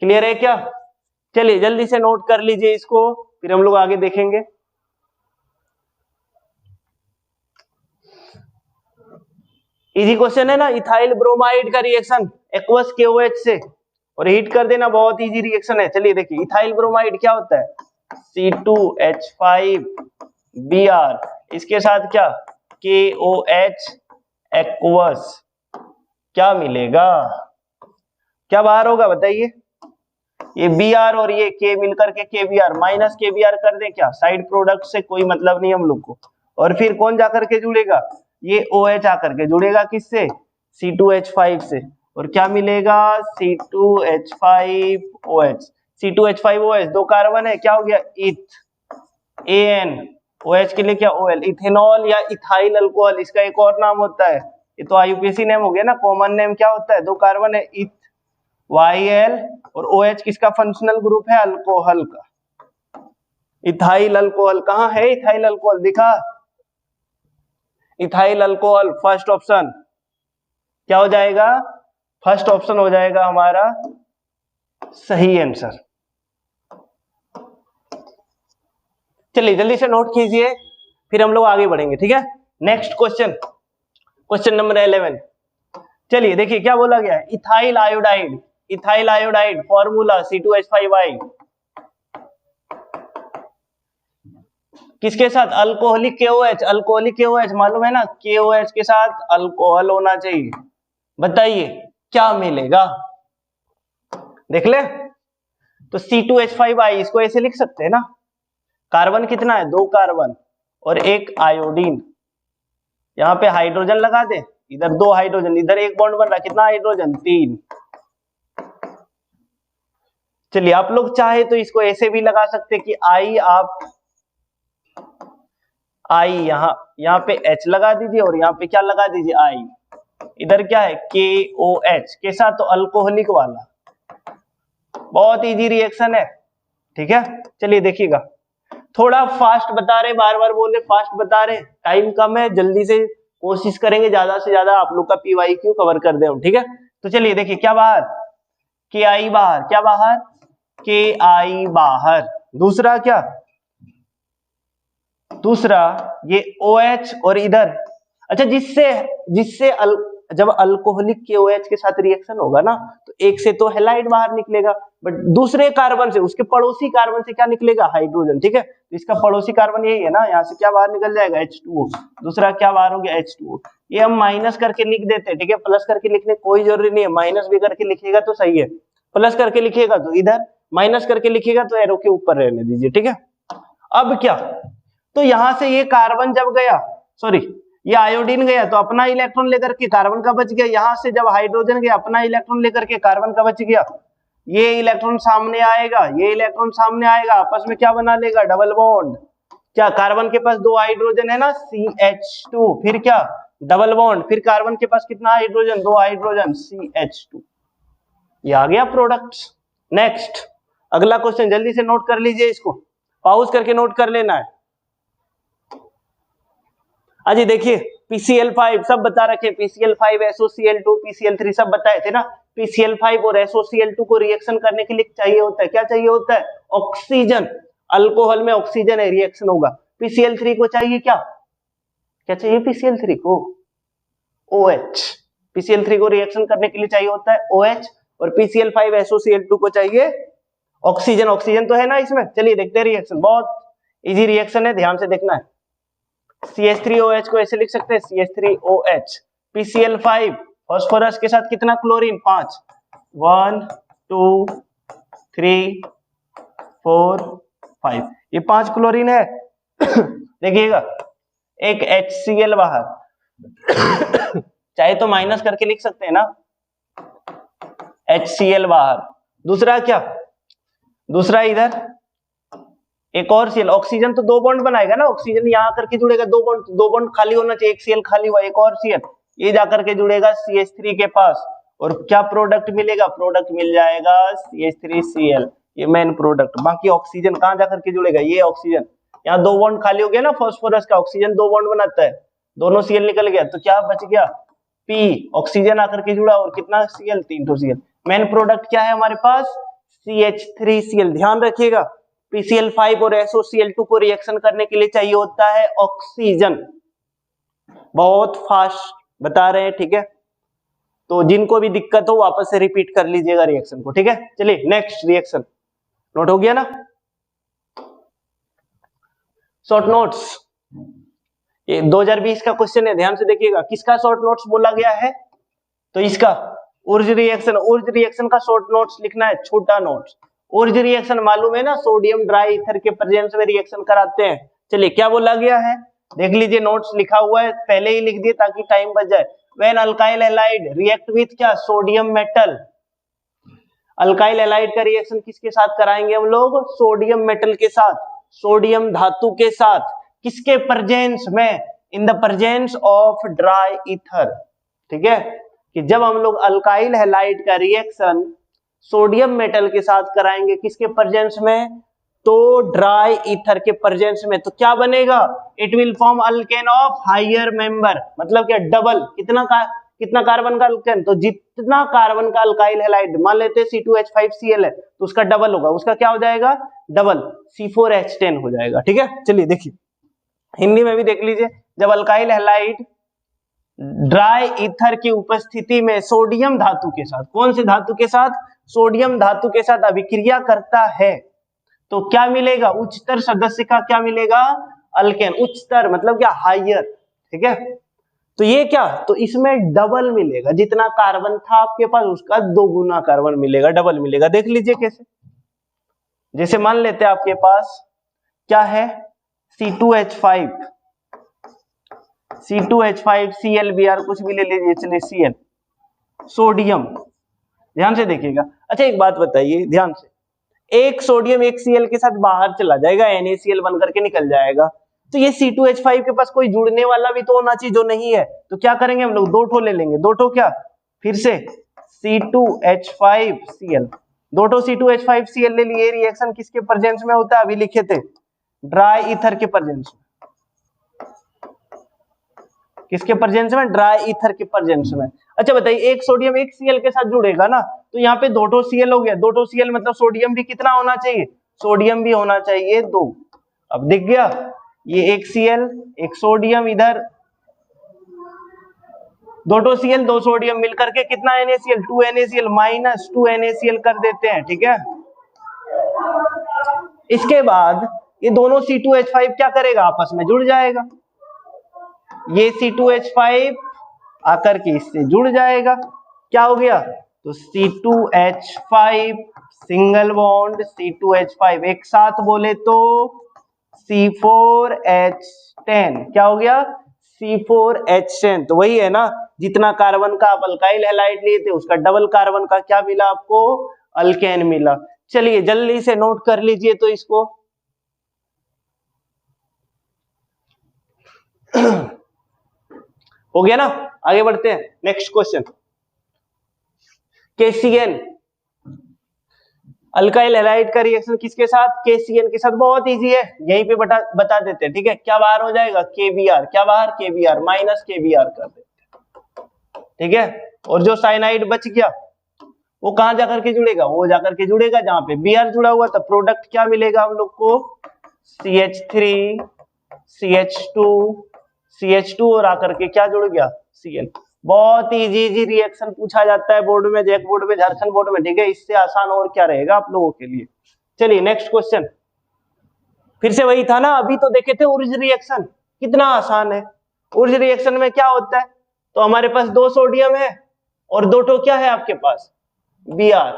क्लियर है क्या, चलिए जल्दी से नोट कर लीजिए इसको, फिर हम लोग आगे देखेंगे। इजी क्वेश्चन है ना, इथाइल ब्रोमाइड का रिएक्शन एक्वस KOH से, और हीट कर देना, बहुत इजी रिएक्शन है। चलिए देखिए इथाइल ब्रोमाइड क्या होता है, C2H5Br, इसके साथ क्या KOH एक्वस, क्या मिलेगा, क्या बाहर होगा बताइए, ये Br और ये K मिलकर के KBr, माइनस KBr कर दे, क्या साइड प्रोडक्ट से कोई मतलब नहीं हम लोग को, और फिर कौन जाकर के जुड़ेगा, ये OH आकर के जुड़ेगा किससे, C2H5 से, और क्या मिलेगा C2H5OH, C2H5OH 2 कार्बन है, क्या हो गया इथ, AN, OH के लिए क्या OL, इथेनॉल या इथाइल अल्कोहल, इसका एक और नाम होता है, ये तो IUPAC नेम हो गया ना, कॉमन नेम क्या होता है, 2 कार्बन है इथ YL, और OH किसका फंक्शनल ग्रुप है, अल्कोहल का, इथाइल अल्कोहल, कहां है इथाइल अल्कोहल, दिखा, इथाइल अल्कोहल फर्स्ट ऑप्शन, क्या हो जाएगा, फर्स्ट ऑप्शन हो जाएगा हमारा सही आंसर। चलिए जल्दी से नोट कीजिए, फिर हम लोग आगे बढ़ेंगे, ठीक है। Next question, question number 11। चलिए देखिए क्या बोला गया है, ethyl iodide, ethyl iodide formula C2H5I, किसके साथ, अल्कोहलिक KOH, अल्कोहलिक KOH मालूम है ना, KOH के साथ अल्कोहल होना चाहिए, बताइए क्या मिलेगा, देख ले, तो C2H5I इसको ऐसे लिख सकते हैं ना, कार्बन कितना है, 2 कार्बन और 1 आयोडीन, यहाँ पे हाइड्रोजन लगा दे, इधर 2 हाइड्रोजन, इधर 1 बॉन्ड बन रहा है, कितना हाइड्रोजन 3। चलिए आप लोग चाहे तो इसको ऐसे भी लगा सकते कि आई, आप आई यहाँ पे H लगा दीजिए, और यहाँ पे क्या लगा दीजिए आई, इधर क्या है KOH के साथ, तो अल्कोहलिक वाला, बहुत इजी रिएक्शन है, ठीक है। चलिए देखिएगा, थोड़ा फास्ट बता रहे, बार बार बोल रहे फास्ट बता रहे, टाइम कम है, जल्दी से कोशिश करेंगे ज्यादा से ज्यादा आप लोग का PYQ कवर कर दे हम, ठीक है। तो चलिए देखिए क्या बाहर, KI बाहर, क्या बाहर KI बाहर, दूसरा क्या, दूसरा ये OH, और इधर अच्छा, जिससे जिससे जब अल्कोहलिक KOH के साथ रिएक्शन होगा ना, तो एक से तो हैलाइड बाहर निकलेगा, बट दूसरे कार्बन से, उसके पड़ोसी कार्बन से क्या निकलेगा, हाइड्रोजन, ठीक है। तो इसका पड़ोसी कार्बन यही है ना, यहाँ से क्या बाहर निकल जाएगा H2O, दूसरा क्या बाहर हो गया H2O, ये हम माइनस करके लिख देते हैं, ठीक है, प्लस करके लिखने कोई जरूरी नहीं है, माइनस भी करके लिखिएगा तो सही है, प्लस करके लिखिएगा तो इधर, माइनस करके लिखिएगा तो एरो के ऊपर रहने दीजिए, ठीक है। अब क्या, तो यहां से ये कार्बन जब गया, सॉरी ये आयोडीन गया, तो अपना इलेक्ट्रॉन लेकर के कार्बन का बच गया, यहां से जब हाइड्रोजन गया अपना इलेक्ट्रॉन लेकर के कार्बन का बच गया, ये इलेक्ट्रॉन सामने आएगा, ये इलेक्ट्रॉन सामने आएगा, आपस में क्या बना लेगा, डबल बॉन्ड, क्या कार्बन के पास 2 हाइड्रोजन है ना CH2, फिर क्या डबल बॉन्ड, फिर कार्बन के पास कितना हाइड्रोजन, 2 हाइड्रोजन CH2, ये आ गया प्रोडक्ट। नेक्स्ट अगला क्वेश्चन, जल्दी से नोट कर लीजिए, इसको पॉज करके नोट कर लेना है। अजी देखिए PCl5 सब बता रखे, PCl5 SOCl2 PCl3 सब बताए थे ना, PCl5 और SOCl2 को रिएक्शन करने के लिए चाहिए होता है, क्या चाहिए होता है, ऑक्सीजन, अल्कोहल में ऑक्सीजन है, रिएक्शन होगा। PCl3 को चाहिए क्या, क्या चाहिए PCl3 को, OH, PCl3 को रिएक्शन करने के लिए चाहिए होता है OH, और PCl5 SOCl2 को चाहिए ऑक्सीजन, ऑक्सीजन तो है ना इसमें। चलिए देखते हैं रिएक्शन, बहुत इजी रिएक्शन है, ध्यान से देखना है। CH3OH को ऐसे लिख सकते हैं CH3OH, PCl5 फास्फोरस के साथ कितना क्लोरीन 5, 1 2 3 4 5, ये 5 क्लोरीन है। देखिएगा एक HCl बाहर, चाहे तो माइनस करके लिख सकते हैं ना, HCl बाहर। दूसरा क्या, दूसरा इधर एक और Cl, ऑक्सीजन तो 2 बॉन्ड बनाएगा ना, ऑक्सीजन यहाँ करके जुड़ेगा, 2 बॉन्ड खाली होना चाहिए, एक Cl खाली हुआ, एक और Cl, ये जाकर के जुड़ेगा CH3 के पास, और क्या प्रोडक्ट मिलेगा, प्रोडक्ट मिल जाएगा CH3Cl, ये मेन प्रोडक्ट। बाकी ऑक्सीजन कहाँ जाकर के जुड़ेगा, ये ऑक्सीजन, यहाँ 2 बॉन्ड खाली हो गया ना, फास्फोरस का, ऑक्सीजन 2 बॉन्ड बनाता है, दोनों Cl निकल गया, तो क्या बच गया, P, ऑक्सीजन आकर के जुड़ा, और कितना Cl, 3 ठो Cl। मेन प्रोडक्ट क्या है हमारे पास, CH3Cl। ध्यान रखिएगा PCl5 और SOCl2 को रिएक्शन करने के लिए चाहिए होता है ऑक्सीजन। बहुत फास्ट बता रहे हैं, ठीक है, तो जिनको भी दिक्कत हो वापस से रिपीट कर लीजिएगा रिएक्शन को, ठीक है। चलिए नेक्स्ट रिएक्शन, नोट हो गया ना, शॉर्ट नोट्स, ये 2020 का क्वेश्चन है, ध्यान से देखिएगा। किसका शॉर्ट नोट्स बोला गया है, तो इसका उर्ज रिएक्शन, उर्ज रिएक्शन का शॉर्ट नोट्स लिखना है, छोटा नोट्स। उर्ज रिएक्शन मालूम है ना, सोडियम ड्राई ईथर के प्रेजेंस में रिएक्शन कराते हैं। चलिए क्या बोला गया है, देख लीजिए, नोट्स लिखा हुआ है, पहले ही लिख दिए ताकि टाइम बच जाए। When alkyl halide react with क्या, सोडियम मेटल, अल्काइल हैलाइड का रिएक्शन किसके साथ कराएंगे हम लोग, सोडियम मेटल के साथ, सोडियम धातु के साथ, किसके प्रेजेंस में, in the presence of dry ether, ठीक है, कि जब हम लोग अल्काइल हैलाइड का रिएक्शन सोडियम मेटल के साथ कराएंगे, किसके प्रेजेंस में, तो ड्राई ईथर के प्रेजेंस में, तो क्या बनेगा, it will form alkane of higher member, मतलब क्या, डबल, कितना कार्बन का अल्केन, तो जितना कार्बन का अल्काइल हैलाइड, मान लेते हैं C2H5Cl है, तो उसका डबल होगा, उसका क्या हो जाएगा, डबल, C4H10 हो जाएगा, ठीक है। चलिए देखिए हिंदी में भी देख लीजिए, जब अल्काइल हैलाइड ड्राई ईथर की उपस्थिति में सोडियम धातु के साथ, कौन से धातु के साथ, सोडियम धातु के साथ अभिक्रिया करता है, तो क्या मिलेगा, उच्चतर सदस्य का क्या मिलेगा, अल्केन, उच्चतर मतलब क्या, हायर, ठीक है। तो ये क्या, तो इसमें डबल मिलेगा, जितना कार्बन था आपके पास उसका 2 गुना कार्बन मिलेगा, डबल मिलेगा। देख लीजिए कैसे, जैसे मान लेते हैं आपके पास क्या है, C2H5 ClBr, कुछ भी ले लीजिए, चलिए Cl, सोडियम, ध्यान से देखिएगा। अच्छा एक बात बताइए ध्यान से, एक सोडियम एक Cl के साथ बाहर चला जाएगा, NaCl बन करके निकल जाएगा, तो ये C2H5 के पास कोई जुड़ने वाला भी तो होना चाहिए, जो नहीं है, तो क्या करेंगे हम लोग, 2 ठो ले लेंगे, 2 ठो क्या, फिर से C2H5Cl, 2 ठो C2H5Cl ले लिए, रिएक्शन किसके प्रेजेंस में होता है, अभी लिखे थे, ड्राई ईथर के प्रेजेंस में, किसके प्रेजेंस में, ड्राई ईथर के प्रेजेंस में। अच्छा बताइए, एक सोडियम एक Cl के साथ जुड़ेगा ना, तो यहाँ पे 2 ठो Cl हो गया, 2 ठो Cl मतलब सोडियम भी कितना होना चाहिए, सोडियम भी होना चाहिए 2, अब दिख गया, ये एक Cl एक सोडियम, इधर 2 ठो Cl 2 सोडियम मिलकर के कितना NaCl, 2 NaCl, माइनस 2 NaCl कर देते हैं, ठीक है। इसके बाद ये दोनों C2H5 क्या करेगा, आपस में जुड़ जाएगा, ये C2H5 आकर के इससे जुड़ जाएगा, क्या हो गया, तो C2H5 सिंगल बॉन्ड C2H5, एक साथ बोले तो C4H10, क्या हो गया, C4H10, तो वही है ना, जितना कार्बन का आप अल्काइल हैलाइड लिए थे उसका डबल कार्बन का क्या मिला आपको, अल्केन मिला। चलिए जल्दी से नोट कर लीजिए तो इसको हो गया ना, आगे बढ़ते हैं, next question, KCN alkyl halide का रिएक्शन किसके साथ, KCN के साथ, बहुत इजी है, यहीं पे बता देते हैं, ठीक है। क्या बाहर हो जाएगा, KBr, क्या बाहर, KBr माइनस KBr कर देते हैं, ठीक है। और जो साइनाइड बच गया वो कहां जाकर के जुड़ेगा, वो जाकर के जुड़ेगा जहां पे Br जुड़ा हुआ था, प्रोडक्ट क्या मिलेगा हम लोग को, CH3 CH2 और आकर के क्या जुड़ गया, Cl। बहुत इजी रिएक्शन पूछा जाता है बोर्ड में, जैक बोर्ड में, झारखंड बोर्ड में, ठीक है, इससे आसान और क्या रहेगा आप लोगों के लिए। चलिए नेक्स्ट क्वेश्चन, फिर से वही था ना, अभी तो देखे थे उर्ज रिएक्शन, कितना आसान है। उर्ज रिएक्शन में क्या होता है, तो हमारे पास 2 सोडियम है और 2 ठो क्या है आपके पास, Br,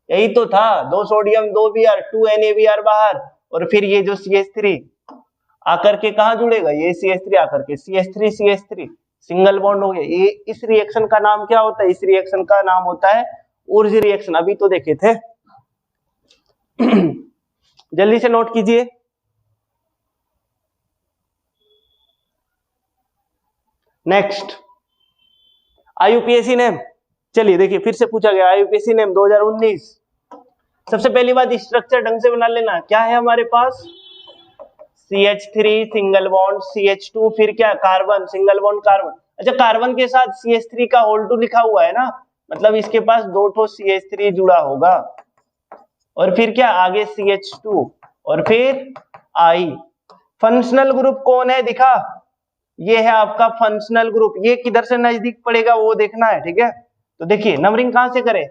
यही तो था, 2 सोडियम 2 Br, 2 NaBr बाहर, और फिर ये जो CH3 आकर के कहा जुड़ेगा, ये CH3 आकर के CH3 CH3 सिंगल बॉन्ड हो गया। ये इस रिएक्शन का नाम क्या होता है? इस रिएक्शन का नाम होता है उर्ज रिएक्शन, अभी तो देखे थे। जल्दी से नोट कीजिए। नेक्स्ट IUPAC नेम, चलिए देखिए फिर से पूछा गया IUPAC नेम 2019। सबसे पहली बात स्ट्रक्चर ढंग से बना लेना। क्या है हमारे पास? CH3 सिंगल बॉन्ड CH2, फिर क्या कार्बन सिंगल बॉन्ड कार्बन। अच्छा, कार्बन के साथ CH3 का होल टू लिखा हुआ है ना, मतलब इसके पास 2 ठो CH3 जुड़ा होगा, और फिर क्या आगे CH2 और फिर I। फंक्शनल ग्रुप कौन है दिखा? ये है आपका फंक्शनल ग्रुप। ये किधर से नजदीक पड़ेगा वो देखना है, ठीक है। तो देखिए नंबरिंग कहां से करें,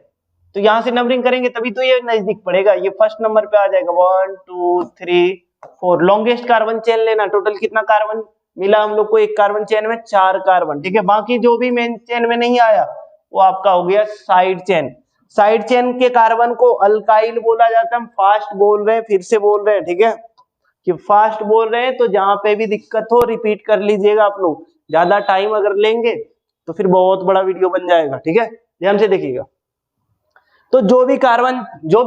तो यहां से नंबरिंग करेंगे तभी तो ये नजदीक पड़ेगा। ये फर्स्ट नंबर पे आ जाएगा 1 2 3 4। लॉन्गेस्ट कार्बन चेन लेना। टोटल कितना कार्बन मिला हम लोग को? एक कार्बन चेन में 4 कार्बन, ठीक है। बाकी जो भी मेन चेन में नहीं आया वो आपका हो गया साइड चेन। साइड चेन के कार्बन को अल्काइल बोला जाता है। हम फास्ट बोल रहे हैं, फिर से बोल रहे हैं, ठीक है, कि फास्ट बोल रहे हैं, तो जहां पे भी दिक्कत हो रिपीट कर लीजिएगा आप लोग। ज्यादा टाइम अगर लेंगे तो फिर बहुत बड़ा वीडियो बन जाएगा, ठीक है, ध्यान से देखिएगा। तो जो भी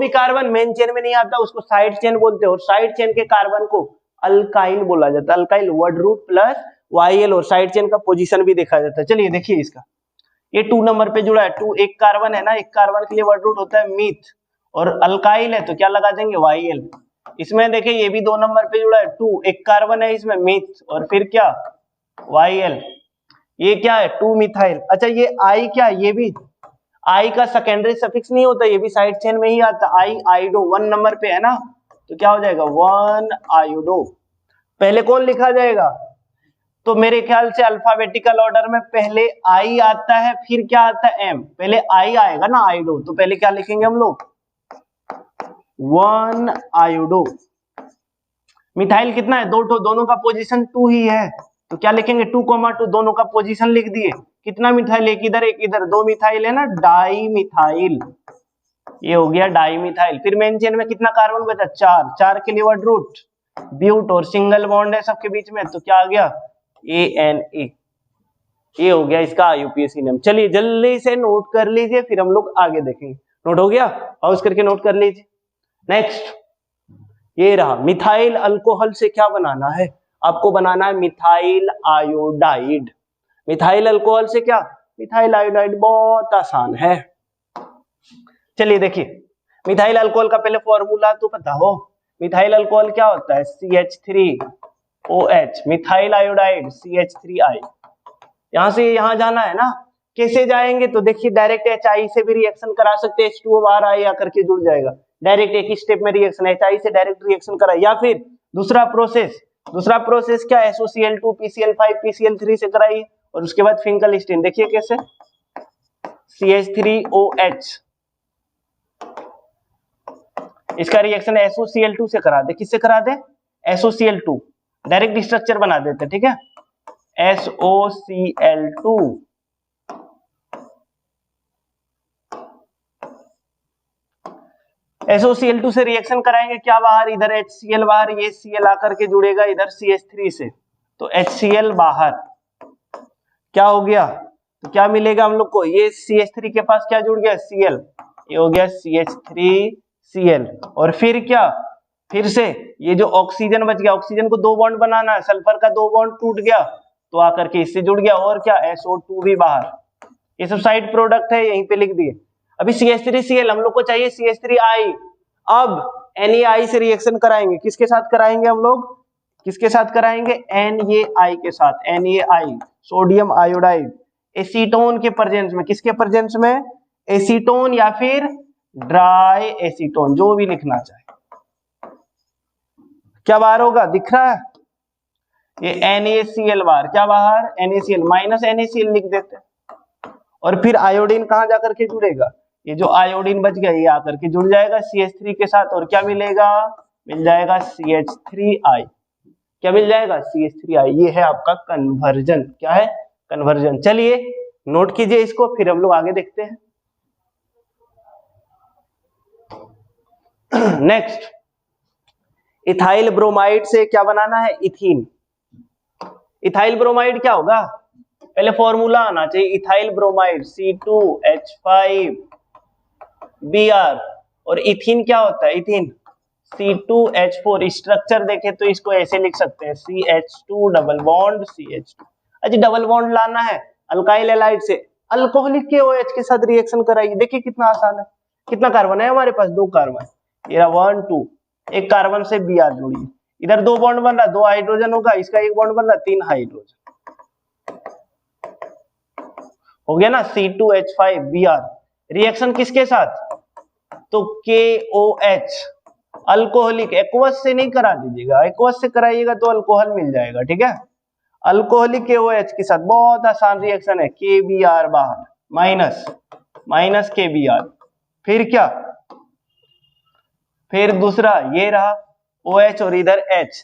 कार्बन मेन चेन में नहीं आता उसको साइड चेन बोलते हैं, और साइड चेन के कार्बन को अल्काइल बोला जाता है। Alkyl word root plus YL, और साइड चेन का पोजीशन भी देखा जाता है। चलिए देखिए इसका, ये 2 नंबर पे जुड़ा है। 2 एक कार्बन है ना, एक कार्बन के लिए वर्ड रूट होता है मीथ, और अल्काइल है तो क्या लगा देंगे? YL। इसमें देखिए ये भी 2 नंबर पे जुड़ा है। 2 एक कार्बन है इसमें मीथ, और फिर क्या YL। ये क्या है? 2 मिथाइल। अच्छा ये I क्या? ये भी I का सेकेंडरी सफिक्स नहीं होता, ये भी साइड चेन में ही आता। I आयोडो 1 नंबर पे है ना, तो क्या हो जाएगा? 1 आयोडो। पहले कौन लिखा जाएगा? तो मेरे ख्याल से अल्फाबेटिकल ऑर्डर में पहले I आता है, फिर क्या आता है? M। पहले I आएगा ना आयोडो, तो पहले क्या लिखेंगे हम लोग? 1 आयोडो। मिथाइल कितना है? 2 ठो, दोनों का पोजीशन 2 ही है, तो क्या लिखेंगे? 2,2 दोनों का पोजीशन लिख दिए। कितना मिथाइल? एक इधर एक इधर, 2 मिथाइल है ना, डाई मिथाइल। ये हो गया डाई मिथाइल। फिर मेन चेन में कितना कार्बन बचा? 4। 4 के लिए वर्ड रूट ब्यूट, और सिंगल बॉन्ड है सबके बीच में, तो क्या आ गया? ANA। ये हो गया इसका IUPAC नेम। चलिए जल्दी से नोट कर लीजिए, फिर हम लोग आगे देखेंगे। नोट हो गया? पॉज करके नोट कर लीजिए। नेक्स्ट ये रहा, मिथाइल अल्कोहल से क्या बनाना है? आपको बनाना है मिथाइल आयोडाइड। मिथाइल अल्कोहल से क्या? Methyl iodide. बहुत आसान है। चलिए देखिए, मिथाइल अल्कोहल का पहले फॉर्मूला तो पता हो। मिथाइल अल्कोहल क्या होता है? CH3OH, methyl iodide CH3I। यहां से यहां जाना है ना, कैसे जाएंगे? तो देखिए डायरेक्ट HI से भी रिएक्शन करा सकते हैं, H2O बाहर आई आकर के जुड़ जाएगा। डायरेक्ट एक ही स्टेप में रिएक्शन, HI से डायरेक्ट रिएक्शन करा, या फिर दूसरा प्रोसेस क्या? SOCl2 PCl5 PCl3 से कराइए, और उसके बाद फिंकलस्टीन। देखिए कैसे, CH3OH, इसका रिएक्शन SOCl2 से करा दे। किससे करा दे? SOCl2, डायरेक्ट स्ट्रक्चर बना देते, ठीक है, SOCl2। SOCl2 से रिएक्शन कराएंगे, क्या बाहर? इधर HCl बाहर, ये Cl आकर के जुड़ेगा इधर CH3 से, तो HCl बाहर। क्या हो गया? तो क्या मिलेगा हम लोग को? ये CH3 के पास क्या जुड़ गया? Cl। ये हो गया CH3Cl, और फिर क्या? फिर से ये जो ऑक्सीजन बच गया, ऑक्सीजन को 2 बॉन्ड बनाना है, सल्फर का 2 बॉन्ड टूट गया तो आकर के इससे जुड़ गया, और क्या? SO2 भी बाहर। ये सब साइड प्रोडक्ट है, यहीं पे लिख दिए। अभी CH3Cl हम लोग को चाहिए CH3I। अब NaI से रिएक्शन कराएंगे। किसके साथ कराएंगे हम लोग? किसके साथ कराएंगे? NaI के साथ। NaI सोडियम आयोडाइड एसीटोन के प्रेजेंस में। किसके प्रेजेंस में? एसीटोन या फिर ड्राई एसीटोन, जो भी लिखना चाहे। क्या बाहर होगा? दिख रहा है ये NaCl बाहर। क्या बाहर? NaCl माइनस NaCl लिख देते हैं, और फिर आयोडीन कहां जाकर के जुड़ेगा? ये जो आयोडीन बच गया ये आकर के जुड़ जाएगा CH3 के साथ, और क्या मिलेगा? मिल जाएगा CH3I। क्या मिल जाएगा? CH3I। ये है आपका कन्वर्जन। क्या है? कन्वर्जन। चलिए नोट कीजिए इसको, फिर हम लोग आगे देखते हैं। नेक्स्ट, इथाइल ब्रोमाइड से क्या बनाना है? इथीन। इथाइल ब्रोमाइड क्या होगा? पहले फॉर्मूला आना चाहिए। इथाइल ब्रोमाइड C2H5Br, और इथीन क्या होता है? Ethene C2H4। स्ट्रक्चर देखे तो इसको ऐसे लिख सकते हैं CH2 डबल बॉन्ड CH2। अच्छा, डबल बॉन्ड लाना है अल्काइल हैलाइड से अल्कोहलिक KOH के साथ रिएक्शन कराइए। देखिए कितना आसान है। कितना कार्बन है हमारे पास? 2 कार्बन। ये 1 2, एक कार्बन से Br जोड़िए, इधर 2 बॉन्ड बन रहा, 2 हाइड्रोजन होगा, इसका 1 बॉन्ड बन रहा, 3 हाइड्रोजन हो गया ना, C2H5Br। रिएक्शन किसके साथ? तो KOH अल्कोहलिक, एक्वस से नहीं करा दीजिएगा, एक्वस से कराइएगा तो अल्कोहल मिल जाएगा, ठीक है। अल्कोहलिक KOH के साथ बहुत आसान रिएक्शन है, KBr बाहर, माइनस KBr, फिर क्या? फिर दूसरा ये रहा OH और इधर H।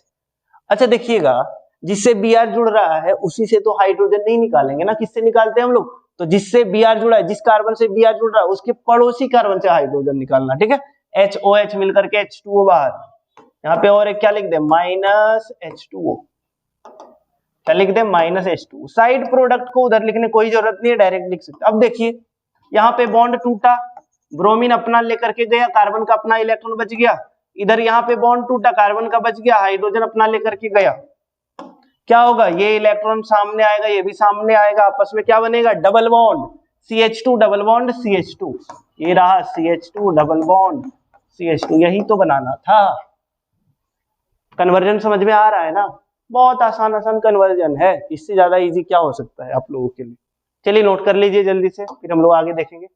अच्छा देखिएगा, जिससे Br जुड़ रहा है उसी से तो हाइड्रोजन नहीं निकालेंगे ना, किससे निकालते हैं हम लोग? तो जिससे Br जुड़ा है, जिस कार्बन से Br जुड़ रहा है उसके पड़ोसी कार्बन से हाइड्रोजन निकालना, ठीक है। HOH मिलकर के H2O बाहर, यहाँ पे और एक क्या लिख दे? Minus H2O। क्या लिख दे? Minus H2O। साइड प्रोडक्ट को उधर लिखने कोई जरूरत नहीं है, डायरेक्ट लिख सकते। अब देखिए यहाँ पे बॉन्ड टूटा, ब्रोमीन अपना लेकर के गया, कार्बन का अपना इलेक्ट्रॉन बच गया, इधर यहाँ पे बॉन्ड टूटा, कार्बन का बच गया, हाइड्रोजन अपना लेकर के गया। क्या होगा? ये इलेक्ट्रॉन सामने आएगा, ये भी सामने आएगा, आपस में क्या बनेगा? Double bond CH2 double bond CH2। ये रहा CH2 डबल बॉन्ड CH2, यही तो बनाना था। कन्वर्जन समझ में आ रहा है ना? बहुत आसान कन्वर्जन है, इससे ज्यादा इजी क्या हो सकता है आप लोगों के लिए। चलिए नोट कर लीजिए जल्दी से, फिर हम लोग आगे देखेंगे।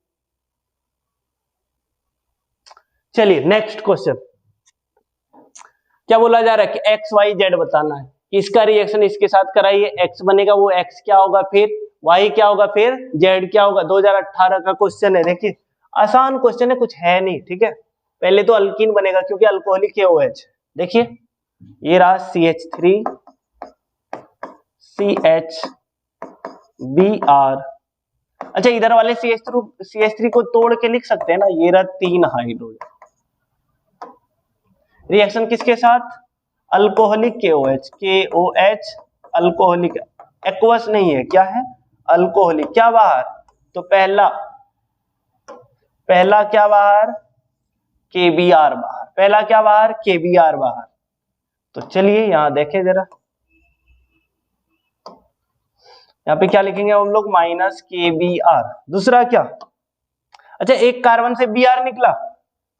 चलिए नेक्स्ट क्वेश्चन, क्या बोला जा रहा है कि XYZ बताना है, इसका रिएक्शन इसके साथ कराइए, X बनेगा, वो X क्या होगा, फिर Y क्या होगा, फिर Z क्या होगा। 2018 का क्वेश्चन है, देखिए आसान क्वेश्चन है, कुछ है नहीं, ठीक है। पहले तो अल्कीन बनेगा क्योंकि अल्कोहलिक KOH। देखिए ये रहा CH3 CHBr। अच्छा इधर वाले CH3 को तोड़ के लिख सकते हैं ना, ये रहा 3 हाइड्रोजन। रिएक्शन किसके साथ? अल्कोहलिक KOH अल्कोहलिक, एक्वस नहीं है, क्या है? अल्कोहलिक। क्या बाहर? तो पहला क्या बाहर? KBr बाहर। पहला क्या बाहर? KBr बाहर। तो चलिए यहां देखें जरा, यहाँ पे क्या लिखेंगे हम लोग? Minus KBr। दूसरा क्या? अच्छा एक कार्बन से Br निकला,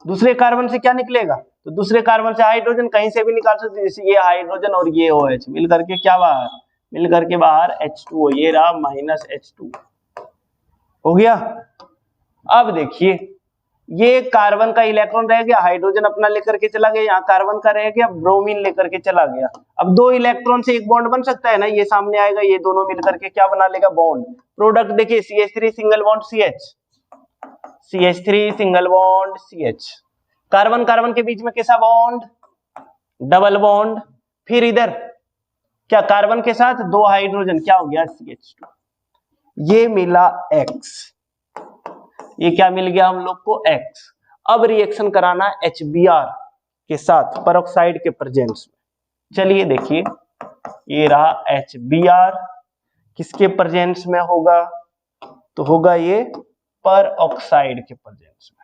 दूसरे कार्बन से क्या निकलेगा? तो दूसरे कार्बन से हाइड्रोजन कहीं से भी निकाल सकते, जैसे ये हाइड्रोजन और ये OH मिल करके क्या बाहर? मिल करके बाहर H2O, ये रहा माइनस H2 हो गया। अब देखिए ये कार्बन का इलेक्ट्रॉन रह गया, हाइड्रोजन अपना लेकर के चला गया, यहाँ कार्बन का रह गया, ब्रोमीन लेकर के चला गया। अब 2 इलेक्ट्रॉन से एक बॉन्ड बन सकता है ना, ये सामने आएगा, ये दोनों मिलकर के क्या बना लेगा? बॉन्ड। प्रोडक्ट देखिए CH3 single bond CH, CH3 single bond CH, carbon carbon के बीच में कैसा बॉन्ड? Double bond. फिर इधर क्या? कार्बन के साथ 2 हाइड्रोजन, क्या हो गया? CH2। ये मिला X, ये क्या मिल गया हम लोग को? X। अब रिएक्शन कराना HBr के साथ परऑक्साइड के प्रेजेंस में। चलिए देखिए ये रहा HBr, किसके प्रेजेंस में होगा? तो होगा ये परऑक्साइड के प्रेजेंस में।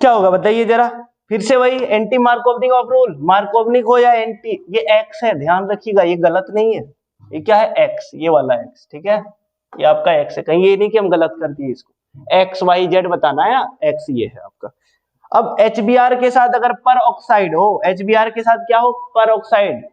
क्या होगा बताइए जरा, फिर से वही एंटी मार्कोवनिक ऑफ रूल, मार्कोवनिक हो या एंटी, ये X है, ध्यान रखिएगा, ये गलत नहीं है। ये क्या है? X, ये वाला X, ठीक है, ये आपका X है, कहीं ये नहीं कि हम गलत कर दिए इसको। XYZ बताना है, X ये है आपका। अब HBr के साथ अगर पर ऑक्साइड हो, HBr के साथ क्या हो? पर ऑक्साइड,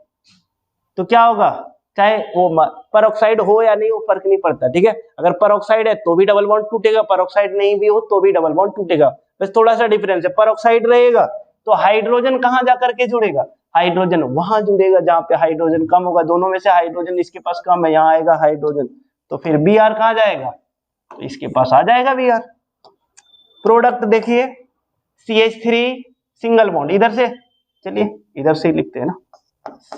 तो क्या होगा? चाहे वो पर ऑक्साइड हो या नहीं हो फर्क नहीं पड़ता, ठीक है। अगर पर ऑक्साइड है तो भी डबल बॉन्ड टूटेगा, पर ऑक्साइड नहीं भी हो तो भी डबल बॉन्ड टूटेगा, बस थोड़ा सा डिफरेंस है। पर ऑक्साइड रहेगा तो हाइड्रोजन कहां जाकर के जुड़ेगा? हाइड्रोजन वहां जुड़ेगा जहां पे हाइड्रोजन कम होगा। दोनों में से हाइड्रोजन इसके पास कम है, यहाँ आएगा हाइड्रोजन, तो फिर Br कहां जाएगा? तो इसके पास आ जाएगा Br। प्रोडक्ट देखिए CH3 सिंगल बॉन्ड, इधर से चलिए इधर से ही लिखते हैं ना,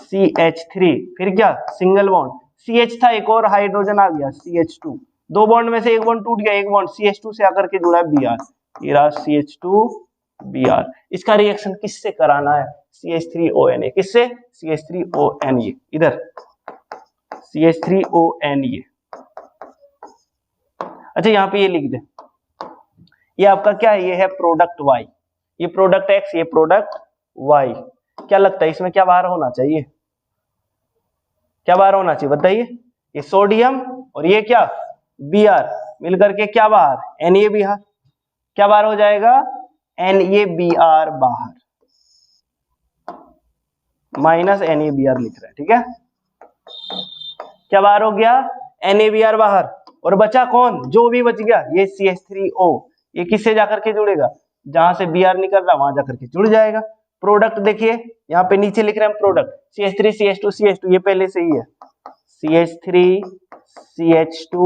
CH3 फिर क्या? सिंगल बॉन्ड CH था, एक और हाइड्रोजन आ गया CH2, दो बॉन्ड में से एक बॉन्ड टूट गया, एक बॉन्ड CH2 से आकर के जुड़ा है Br, ये रहा CH2 Br। इसका रिएक्शन किससे कराना है? CH3ONA, किससे? CH3ONA, इधर CH3ONA। अच्छा यहाँ पे ये लिख दे, ये आपका क्या है? ये है प्रोडक्ट Y, ये प्रोडक्ट X, ये प्रोडक्ट Y। क्या लगता है इसमें क्या बाहर होना चाहिए? क्या बाहर होना चाहिए बताइए? ये सोडियम और ये क्या Br मिलकर के क्या बाहर? NaBr। क्या बाहर हो जाएगा? NaBr बाहर, माइनस NaBr लिख रहे हैं, ठीक है? क्या बाहर हो गया? NaBr बाहर, और बचा कौन? जो भी बच गया ये CH3O, ये किससे जाकर के जुड़ेगा? जहां से Br निकल रहा वहां जाकर के जुड़ जाएगा। प्रोडक्ट देखिए यहाँ पे नीचे लिख रहे हैं प्रोडक्ट CH3 CH2 CH2, ये पहले से ही है CH3 CH2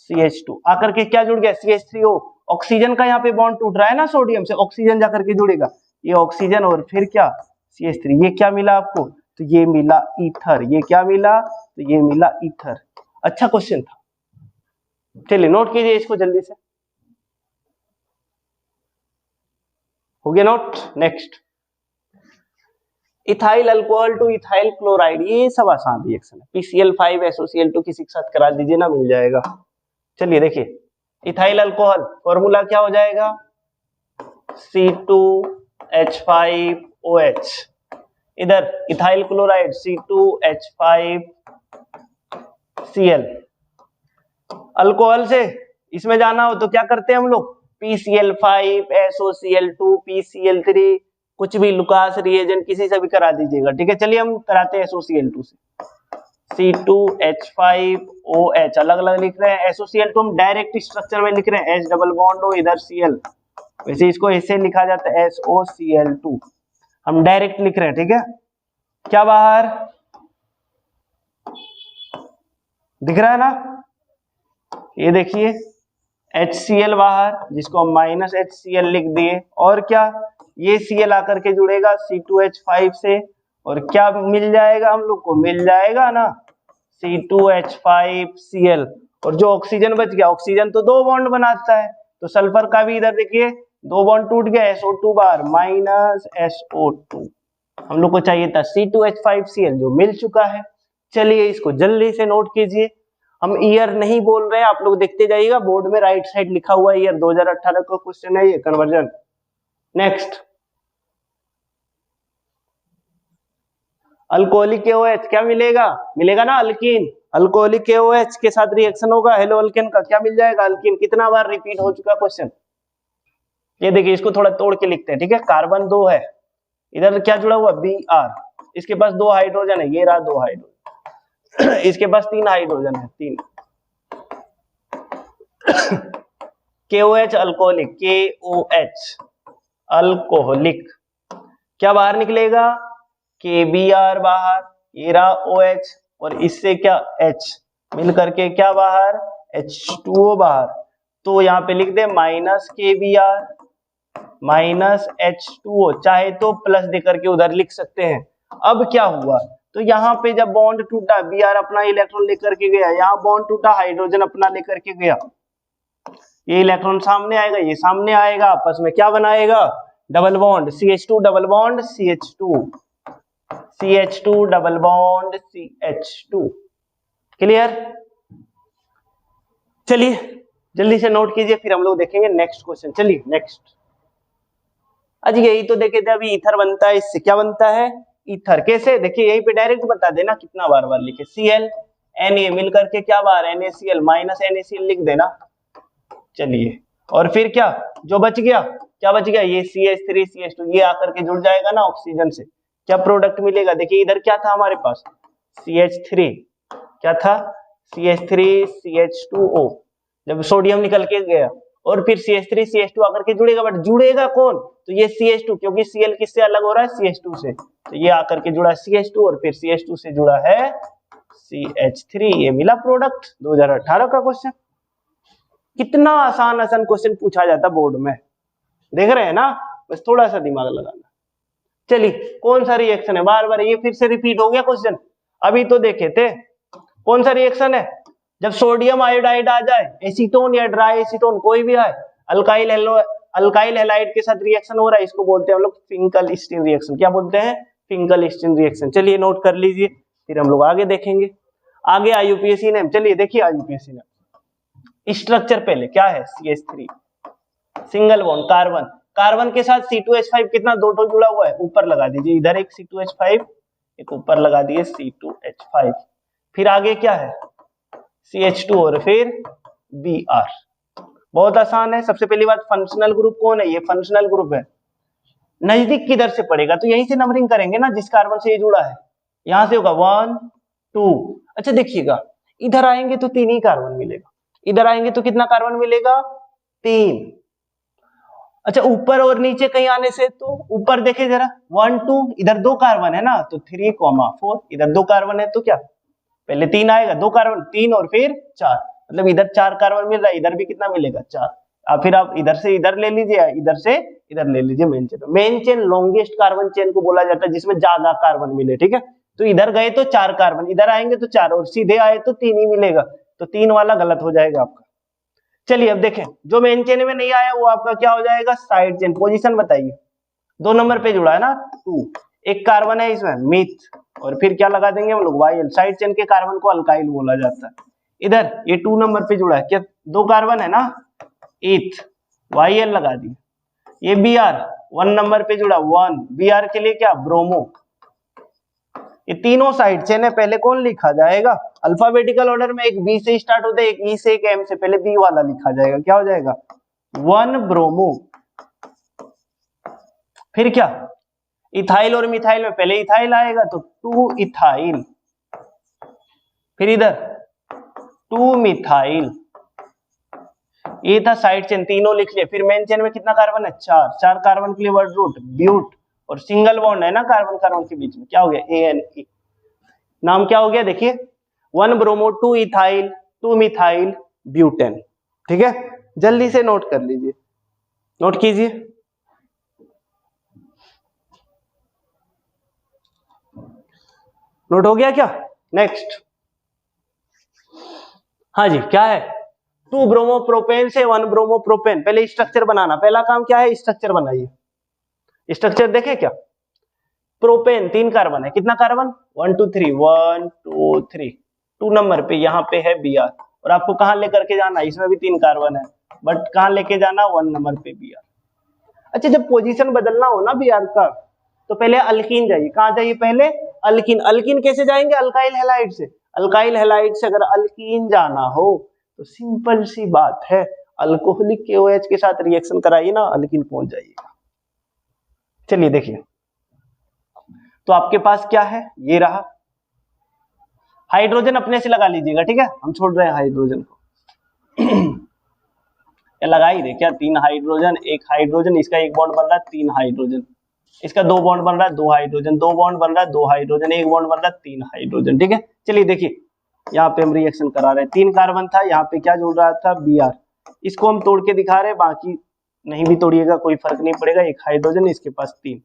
CH2, आकर के क्या जुड़ गया? CH3O। ऑक्सीजन का यहाँ पे बॉन्ड टूट रहा है ना सोडियम से, ऑक्सीजन जाकर के जुड़ेगा, ये ऑक्सीजन और फिर क्या CH3। ये क्या मिला आपको? तो ये मिला ईथर। ये क्या मिला? तो ये मिला ईथर। अच्छा क्वेश्चन था, चलिए नोट कीजिए इसको जल्दी से। हो गया note? Next, ethyl alcohol two ethyl chloride, ये सब आसान रिएक्शन है। PCl5 SOCl2 किसी के साथ करा दीजिए ना, मिल जाएगा। चलिए देखिए, इथाइल अल्कोहल फॉर्मूला क्या हो जाएगा? C2H5OH। इधर इथाइल क्लोराइड C2H5Cl। अल्कोहल से इसमें जाना हो तो क्या करते हैं हम लोग? PCl5 SOCl2 PCl3, कुछ भी लुकास रिएजेंट किसी से भी करा दीजिएगा, ठीक है? चलिए हम कराते हैं SOCl2 से। C2H5OH अलग अलग लिख रहे हैं, SOCl2 हम डायरेक्ट स्ट्रक्चर में लिख रहे हैं, H डबल बॉन्ड हो इधर Cl, वैसे इसको ऐसे लिखा जाता है SOCl2, हम डायरेक्ट लिख रहे हैं, ठीक है? क्या बाहर दिख रहा है ना? ये देखिए HCl बाहर, जिसको हम माइनस HCl लिख दिए, और क्या ये Cl आकर के जुड़ेगा C2H5 से, और क्या मिल जाएगा हम लोग को? मिल जाएगा ना C2H5Cl, और जो ऑक्सीजन बच गया, ऑक्सीजन तो दो बॉन्ड बनाता है, तो सल्फर का भी इधर देखिए दो बॉन्ड टूट गया, SO2 बाहर माइनस SO2। हम लोग को चाहिए था C2H5Cl, जो मिल चुका है। चलिए इसको जल्दी से नोट कीजिए। हम ईयर नहीं बोल रहे हैं, आप लोग देखते जाइएगा, बोर्ड में राइट साइड लिखा हुआ है ईयर, 2018 का क्वेश्चन है ये, कन्वर्जन। नेक्स्ट, अल्कोहलिक KOH क्या मिलेगा? मिलेगा ना अल्कीन। अल्कोहलिक KOH के साथ रिएक्शन होगा हेलो अल्केन का, क्या मिल जाएगा? अल्कीन। कितना बार रिपीट हो चुका क्वेश्चन? ये देखिए, इसको थोड़ा तोड़ के लिखते हैं, ठीक है? कार्बन 2 है, इधर क्या जुड़ा हुआ? Br, इसके पास 2 हाइड्रोजन है, ये रहा 2 हाइड्रोजन, इसके पास 3 हाइड्रोजन है, 3। KOH अल्कोहलिक, KOH अल्कोहलिक, क्या बाहर निकलेगा? KBr बाहर, ये रहा OH, और इससे क्या H मिल करके क्या बाहर? H2O बाहर। तो यहाँ पे लिख दे माइनस KBr माइनस H2O, चाहे तो प्लस देकर के उधर लिख सकते हैं। अब क्या हुआ? तो यहाँ पे जब बॉन्ड टूटा, Br अपना इलेक्ट्रॉन लेकर के गया, यहाँ बॉन्ड टूटा, हाइड्रोजन अपना लेकर के गया, ये इलेक्ट्रॉन सामने आएगा, ये सामने आएगा, आपस में क्या बनाएगा? Double bond, CH2 double bond CH2, CH2 double bond CH2। Clear? चलिए जल्दी से नोट कीजिए, फिर हम लोग देखेंगे नेक्स्ट क्वेश्चन। चलिए नेक्स्ट, आज यही तो देखे थे अभी, ईथर बनता है, इससे क्या बनता है? ईथर। कैसे? देखिए यहीं पे डायरेक्ट बता देना, कितना बार बार लिखे, Cl Na मिलकर के क्या बाहर? NaCl माइनस NaCl लिख देना। चलिए, और फिर क्या जो बच गया? क्या बच गया? ये CH3 CH2, ये आकर के जुड़ जाएगा ना ऑक्सीजन से, क्या प्रोडक्ट मिलेगा? देखिए इधर क्या था हमारे पास? CH3, क्या था? CH3 CH2O, जब सोडियम निकल के गया, और फिर CH3 CH2 आकर के जुड़ेगा, बट जुड़ेगा कौन? तो ये CH2, क्योंकि Cl किससे अलग हो रहा है? CH2 से, तो ये आकर के जुड़ा CH2, और फिर CH2 से जुड़ा है CH3, ये मिला प्रोडक्ट। 2018 का क्वेश्चन। कितना आसान आसान क्वेश्चन पूछा जाता बोर्ड में, देख रहे हैं ना? बस थोड़ा सा दिमाग लगाना। चलिए, कौन सा रिएक्शन है? बार बार ये फिर से रिपीट हो गया क्वेश्चन, अभी तो देखे थे। कौन सा रिएक्शन है? जब सोडियम आयोडाइड आ जाए, एसीटोन या ड्राई एसीटोन कोई भी आए, अल्काइल हैलाइड के साथ रिएक्शन हो रहा है, इसको बोलते हैं हम लोग फिंकल-स्टीन रिएक्शन। क्या बोलते हैं? Finkel-Stein reaction. चलिए नोट कर लीजिए, फिर हम लोग आगे देखेंगे। आगे आईयूपीएसी नेम, चलिए देखिए आईयूपीएसी नेम। स्ट्रक्चर पहले क्या है? CH3 single bond carbon, carbon के साथ C2H5 कितना दो टो जुड़ा हुआ है, ऊपर लगा दीजिए, इधर एक C2H5, एक ऊपर लगा दिए C2H5। फिर आगे क्या है? CH2 और फिर Br। बहुत आसान है। सबसे पहली बात, फंक्शनल ग्रुप कौन है? ये फंक्शनल ग्रुप है। नजदीक किधर से पड़ेगा? तो यहीं से नंबरिंग करेंगे ना, जिस कार्बन से ये जुड़ा है, यहां से होगा 1 2। अच्छा देखिएगा, इधर आएंगे तो 3 ही कार्बन मिलेगा, इधर आएंगे तो कितना कार्बन मिलेगा? 3। अच्छा ऊपर और नीचे कहीं आने से, तो ऊपर देखे जरा 1 2, इधर 2 कार्बन है ना, तो 3, 4, इधर 2 कार्बन है तो क्या पहले 3 आएगा, 2 कार्बन 3 और फिर 4, मतलब इधर 4 कार्बन मिल रहा है, इधर भी कितना मिलेगा? 4। अब फिर आप इधर से इधर ले लीजिए, इधर से इधर ले लीजिए। Main chain, main chain longest carbon chain को बोला जाता है, जिसमें ज्यादा कार्बन मिले। ठीक है, तो इधर गए तो 4 कार्बन, इधर आएंगे तो 4, और सीधे आए तो 3 ही मिलेगा, तो 3 वाला गलत हो जाएगा आपका। चलिए अब देखें, जो मेन चेन में नहीं आया वो आपका क्या हो जाएगा? Side chain. पोजीशन बताइए, 2 नंबर पे जुड़ा है ना 2, एक कार्बन है इसमें मिथ, और फिर क्या लगा देंगे हम लोग? YL। साइड चेन के कार्बन को अल्काइल बोला जाता है। इधर ये 2 नंबर पे जुड़ा है, क्या 2 कार्बन है ना, ईथ, YL लगा दी। ये Br 1 नंबर पे जुड़ा 1, Br के लिए क्या? ब्रोमो। ये तीनों साइड चेन है। पहले कौन लिखा जाएगा? अल्फाबेटिकल ऑर्डर में एक बी से स्टार्ट होता है, एक ई से, एक एम से, पहले बी वाला लिखा जाएगा। क्या हो जाएगा? 1 ब्रोमो। फिर क्या? इथाइल और मिथाइल में पहले इथाइल आएगा तो 2 इथाइल, फिर इधर 2 मिथाइल। ये था साइड चेन, तीनों लिख लिए। फिर मेन चेन में कितना कार्बन है? 4, 4 कार्बन के लिए वर्ड रूट ब्यूट, और सिंगल बॉन्ड है ना कार्बन कार्बन के बीच में, क्या हो गया? ANE। नाम क्या हो गया? देखिए 1 ब्रोमो, 2 इथाइल, 2 मिथाइल ब्यूटेन। ठीक है, जल्दी से नोट कर लीजिए, नोट कीजिए। नोट हो गया क्या? नेक्स्ट, हाँ जी, क्या है? 2 ब्रोमो प्रोपेन से 1 ब्रोमो प्रोपेन। पहले स्ट्रक्चर बनाना, पहला काम क्या है? स्ट्रक्चर बनाइए। स्ट्रक्चर देखे क्या? प्रोपेन 3 कार्बन है, कितना कार्बन? 1 2 3, 1 2 3, 2 नंबर पे यहाँ पे है Br, और आपको कहाँ लेकर के जाना? इसमें भी 3 कार्बन है, बट कहाँ लेके जाना? 1 नंबर पे Br। अच्छा, जब पोजीशन बदलना हो ना Br का, तो पहले अल्कीन जाइए। कहाँ जाइए? पहले अल्कीन। अल्कीन कैसे जाएंगे? अल्काइल हैलाइड से। अल्काइल हैलाइड से अगर अल्कीन जाना हो तो सिंपल सी बात है, अल्कोहलिक KOH के साथ रिएक्शन कराइए ना, अल्कीन पहुंच जाइएगा। चलिए देखिए, तो आपके पास क्या है? ये रहा। हाइड्रोजन अपने से लगा लीजिएगा, ठीक है, हम छोड़ रहे हैं हाइड्रोजन को। या लगा ही दे क्या? 3 हाइड्रोजन, 1 हाइड्रोजन, इसका 1 बॉन्ड बन रहा है, 3 हाइड्रोजन, इसका 2 बॉन्ड बन रहा है, 2 हाइड्रोजन, 2 बॉन्ड बन रहा है, 2 हाइड्रोजन, 1 बॉन्ड बन रहा है, 3 हाइड्रोजन। ठीक है, चलिए देखिए, यहाँ पे हम रिएक्शन करा रहे हैं। 3 कार्बन था, यहाँ पे क्या जुड़ रहा था? Br। इसको हम तोड़ के दिखा रहे हैं, बाकी नहीं भी तोड़िएगा कोई फर्क नहीं पड़ेगा। 1 हाइड्रोजन, इसके पास 3,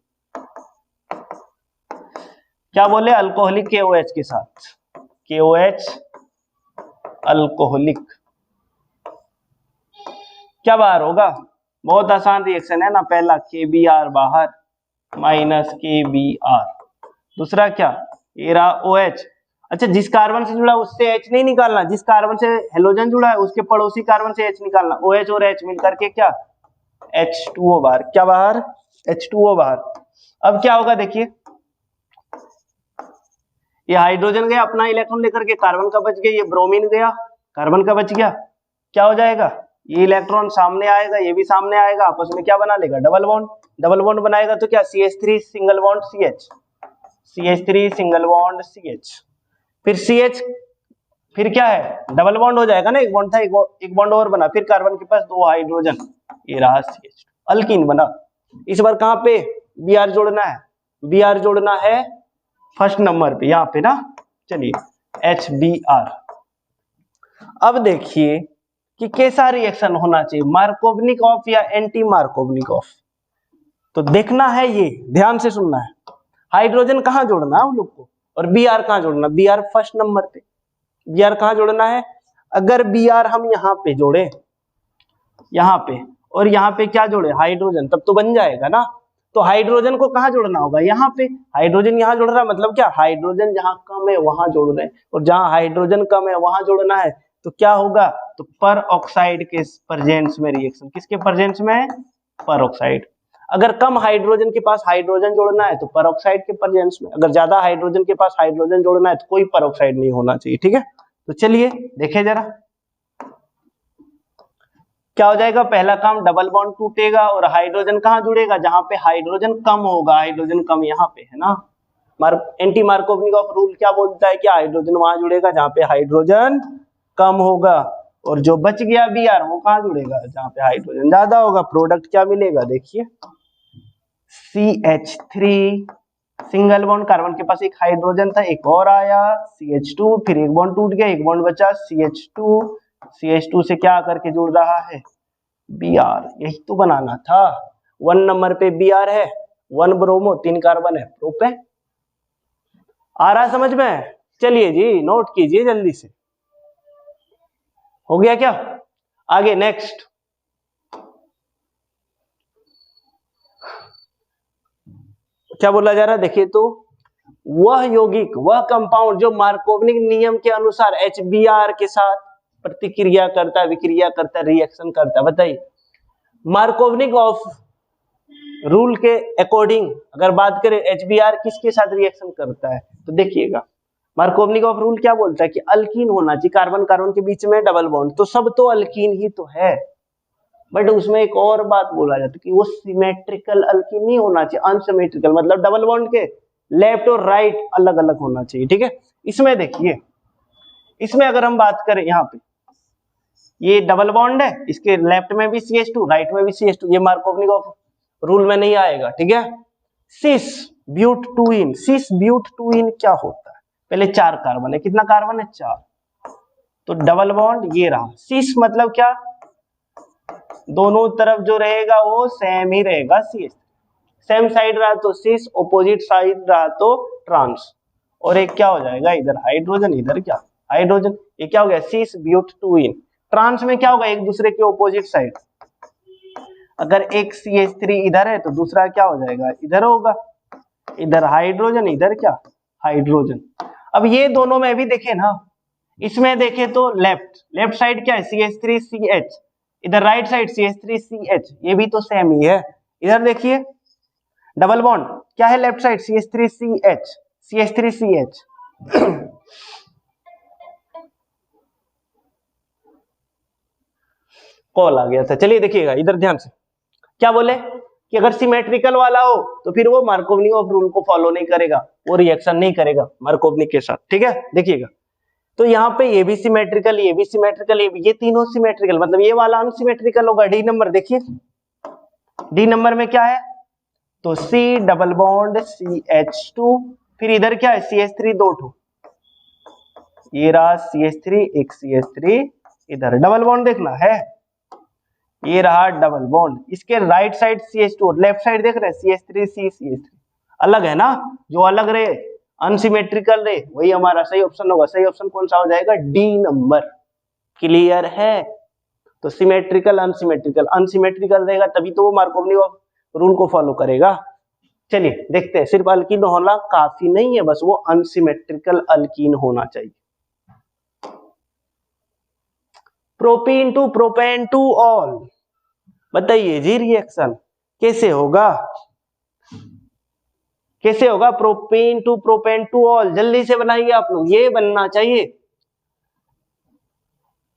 क्या बोले? अल्कोहलिक KOH के साथ, KOH अल्कोहलिक। क्या बाहर होगा? बहुत आसान रिएक्शन है ना। पहला KBr बाहर, माइनस KBr। दूसरा क्या? ये रहा OH। अच्छा, जिस कार्बन से जुड़ा है उससे H नहीं निकालना, जिस कार्बन से हेलोजन जुड़ा है उसके पड़ोसी कार्बन से H निकालना। OH और H मिलकर के क्या? H2O बाहर। क्या बाहर? H2O बाहर। अब क्या होगा देखिए, ये हाइड्रोजन गया अपना इलेक्ट्रॉन लेकर के, कार्बन का बच गया, ये ब्रोमीन गया, कार्बन का बच गया। क्या हो जाएगा? ये इलेक्ट्रॉन सामने आएगा, ये भी सामने आएगा, आपस में क्या बना लेगा? Double bond. डबल बॉन्ड बनाएगा तो क्या? CH3 single bond CH, CH3 single bond CH, फिर CH, फिर क्या है? डबल बॉन्ड हो जाएगा ना, एक बॉन्ड था, एक बॉन्ड और बना, फिर कार्बन के पास 2 हाइड्रोजन, ये रहा CH, अल्कीन बना। इस बार कहाँ पे Br जोड़ना है? Br जोड़ना है फर्स्ट नंबर पे, यहाँ पे ना। चलिए HBr। अब देखिए कि कैसा रिएक्शन होना चाहिए, मार्कोवनिक ऑफ या एंटी मार्कोवनिक ऑफ। तो देखना है, ये ध्यान से सुनना है। हाइड्रोजन कहाँ जोड़ना है हम लोग को, और Br कहाँ जोड़ना? Br फर्स्ट नंबर पे, बी आर कहाँ जोड़ना है? अगर बी आर हम यहाँ पे जोड़े, यहाँ पे, और यहाँ पे क्या जोड़े? हाइड्रोजन, तब तो बन जाएगा ना। तो हाइड्रोजन को कहाँ जोड़ना होगा? यहाँ पे। हाइड्रोजन यहाँ जोड़ रहा है, मतलब क्या? हाइड्रोजन जहाँ कम है वहां जोड़ रहे हैं, और जहाँ हाइड्रोजन कम है वहां जोड़ना है। तो क्या होगा? तो पर ऑक्साइड के प्रेजेंस में रिएक्शन, किसके प्रेजेंस में? पर ऑक्साइड। अगर कम हाइड्रोजन के पास हाइड्रोजन जोड़ना है तो पर ऑक्साइड के प्रेजेंस में, अगर ज्यादा हाइड्रोजन के पास हाइड्रोजन जोड़ना है तो कोई पर ऑक्साइड नहीं होना चाहिए। ठीक है, तो चलिए देखें जरा क्या हो जाएगा। पहला काम, डबल बॉन्ड टूटेगा और हाइड्रोजन कहाँ जुड़ेगा? जहां पे हाइड्रोजन कम होगा। हाइड्रोजन कम यहाँ पे है ना। एंटी मार्कोवनिकॉफ रूल क्या बोलता है कि हाइड्रोजन वहां जुड़ेगा जहां पे हाइड्रोजन कम होगा, और जो बच गया बी आर वो कहाँ जुड़ेगा? जहां पे हाइड्रोजन ज्यादा होगा। प्रोडक्ट क्या मिलेगा? देखिए CH3, सिंगल बॉन्ड, कार्बन के पास एक हाइड्रोजन था, एक और आया CH2, फिर एक बॉन्ड टूट गया, एक बॉन्ड बचा CH2, CH2 से क्या करके जुड़ रहा है? Br। यही तो बनाना था। 1 नंबर पे Br है, 1 ब्रोमो, 3 कार्बन है, प्रोपेन। आ रहा समझ में? चलिए जी नोट कीजिए जल्दी से। हो गया क्या? आगे नेक्स्ट, क्या बोला जा रहा है? देखिए तो, वह यौगिक, वह कंपाउंड जो मार्कोवनिक नियम के अनुसार HBr के साथ प्रतिक्रिया करता है, विक्रिया करता है, रिएक्शन करता है। बताइए मार्कोवनिक ऑफ रूल के अकॉर्डिंग अगर बात करें HBr किसके साथ रिएक्शन करता है, तो देखिएगा मार्कोवनिक ऑफ रूल क्या बोलता है कि अल्कीन होना चाहिए, कार्बन कार्बन के बीच में डबल बॉन्ड। तो सब तो अल्कीन ही तो है, बट उसमें एक और बात बोला जाता है कि वो सिमेट्रिकल अल्कीन नहीं होना चाहिए, अनसिमेट्रिकल, मतलब डबल बॉन्ड के लेफ्ट और राइट अलग अलग होना चाहिए। ठीक है, इसमें देखिए, इसमें अगर हम बात करें, यहाँ पे ये डबल बॉन्ड है, इसके लेफ्ट में भी CH2, राइट में भी CH2, ये मार्कोवनिक ऑफ रूल में नहीं आएगा। ठीक है, सिस ब्यूट टूइन, सिस ब्यूट टूइन क्या होता है? पहले 4 कार्बन है, कितना कार्बन है? 4, तो डबल बॉन्ड ये रहा। सिस मतलब क्या? दोनों तरफ जो रहेगा वो सेम ही रहेगा, CH, सेम साइड रहा तो सिस, ऑपोजिट साइड रहा तो ट्रांस। और एक क्या हो जाएगा? इधर हाइड्रोजन, इधर क्या? हाइड्रोजन। ये क्या हो गया? सिस ब्यूट टूइन। ट्रांस में क्या होगा? एक दूसरे के ऑपोजिट साइड। अगर एक CH3 इधर है तो दूसरा क्या हो जाएगा? इधर होगा। इधर हाइड्रोजन, इधर क्या? हाइड्रोजन। अब ये दोनों में भी देखें ना, इसमें देखें तो लेफ्ट साइड क्या है? CH3CH, इधर राइट साइड CH3CH, ये भी तो सेम ही है। इधर देखिए डबल बॉन्ड क्या है? Left side CH3CH, CH3CH। Call आ गया था, चलिए देखिएगा इधर ध्यान से। क्या बोले कि अगर सिमेट्रिकल वाला हो तो फिर वो मार्कोवनिक ऑफ रूल को फॉलो नहीं करेगा, वो रिएक्शन नहीं करेगा मार्कोवनिक के साथ। ठीक है, देखिएगा तो यहाँ पे ये भी सिमेट्रिकल, ये भी सिमेट्रिकल, ये तीनों सिमेट्रिकल, मतलब ये वाला अनसिमेट्रिकल होगा। डी नंबर देखिए, डी नंबर में क्या है? तो C डबल बॉन्ड CH2, फिर इधर क्या है? CH3 दो ठो, ये रहा CH3, एक CH3, इधर डबल बॉन्ड देखना है, ये रहा डबल बॉन्ड। इसके राइट साइड CH2 और लेफ्ट साइड देख रहे हैं CH3C CH3, अलग है ना। जो अलग रहे, अनसिमेट्रिकल रहे, वही हमारा सही ऑप्शन होगा। सही ऑप्शन कौन सा हो जाएगा? D number. क्लियर है? तो सिमेट्रिकल अनसिमेट्रिकल, अनसिमेट्रिकल रहेगा तभी तो वो मार्कोवनिक रूल को फॉलो करेगा। चलिए देखते हैं, सिर्फ अल्कीन होना काफी नहीं है, बस वो अनसिमेट्रिकल अल्कीन होना चाहिए। Propene to propan two ol, बताइए जी रिएक्शन कैसे होगा? कैसे होगा? Propan to propan two ol, जल्दी से बनाइए आप लोग, ये बनना चाहिए।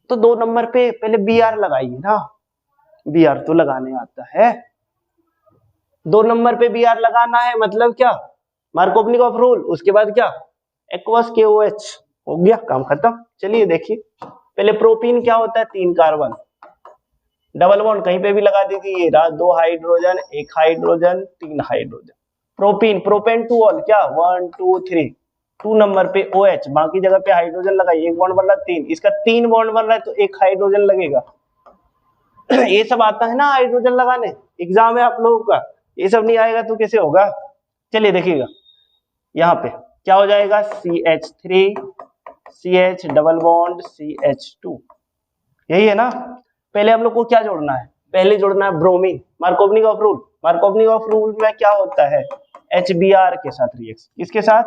तो 2 नंबर पे पहले Br लगाइए ना, Br तो लगाने आता है। 2 नंबर पे Br लगाना है, मतलब क्या? मार्कोवनिक ऑफ रूल, उसके बाद क्या? एक्वस KOH, हो गया काम खत्म। चलिए देखिए, पहले प्रोपीन क्या होता है? 3 कार्बन, डबल बॉन्ड कहीं पे भी लगा दीजिए, 2 hydrogen, 1 hydrogen, 3 hydrogen. Propene, propane two all क्या? 1 2 3, 2 नंबर पे OH, बाकी जगह पे हाइड्रोजन लगाइए, एक बॉन्ड बन रहा है 3, इसका 3 बॉन्ड बन रहा है तो 1 हाइड्रोजन लगेगा। ये सब आता है ना हाइड्रोजन लगाने, एग्जाम है आप लोगों का, ये सब नहीं आएगा तो कैसे होगा? चलिए देखिएगा यहाँ पे क्या हो जाएगा? CH3 CH double bond CH2, यही है ना। पहले हम लोग को क्या जोड़ना है, पहले जोड़ना है bromine. Markovnikov rule, Markovnikov rule में क्या होता है, HBr के साथ रिएक्शन, किसके साथ,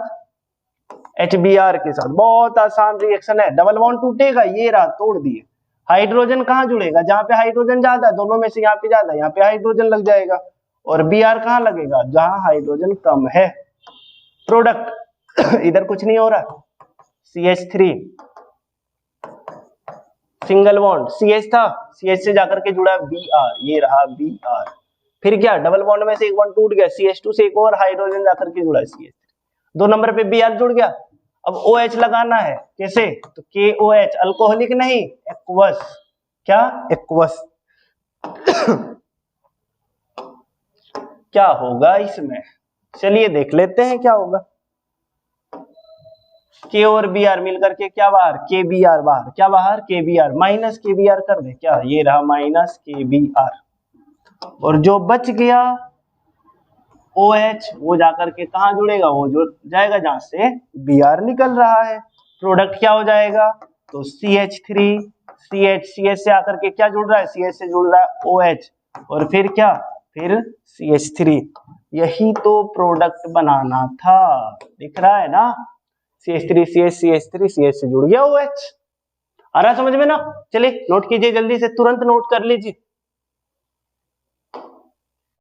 HBr के साथ। बहुत आसान रिएक्शन है, डबल बॉन्ड टूटेगा, ये रहा तोड़ दिए। हाइड्रोजन कहाँ जुड़ेगा, जहां पे हाइड्रोजन ज्यादा है, दोनों में से यहाँ पे ज्यादा, यहाँ पे हाइड्रोजन लग जाएगा। और Br कहाँ लगेगा, जहां हाइड्रोजन कम है। प्रोडक्ट इधर कुछ नहीं हो रहा, CH3 सिंगल बॉन्ड, CH था, CH से जाकर के जुड़ा Br, ये रहा Br। फिर क्या, डबल बॉन्ड में से एक बॉन्ड टूट गया, CH2 से एक और हाइड्रोजन जाकर के जुड़ा CH, 2 नंबर पे Br जुड़ गया। अब OH लगाना है, कैसे, तो KOH, अल्कोहलिक नहीं, एक्वस, क्या, एक्वस। क्या होगा इसमें, चलिए देख लेते हैं क्या होगा। K और Br मिलकर के क्या बाहर, KBr बाहर, क्या बाहर, KBr, माइनस KBr कर दे, क्या, ये रहा माइनस KBr। और जो बच गया OH, वो जाकर के कहाँ जुड़ेगा, वो जुड़ जाएगा जहां से Br निकल रहा है। प्रोडक्ट क्या हो जाएगा, तो CH3, CH से आकर के क्या जुड़ रहा है, CH से जुड़ रहा है OH, और फिर क्या, फिर CH3। यही तो प्रोडक्ट बनाना था, दिख रहा है ना, CH3 CH से जुड़ गया OH। आ रहा समझ में ना। चलिए नोट कीजिए, जल्दी से तुरंत नोट कर लीजिए।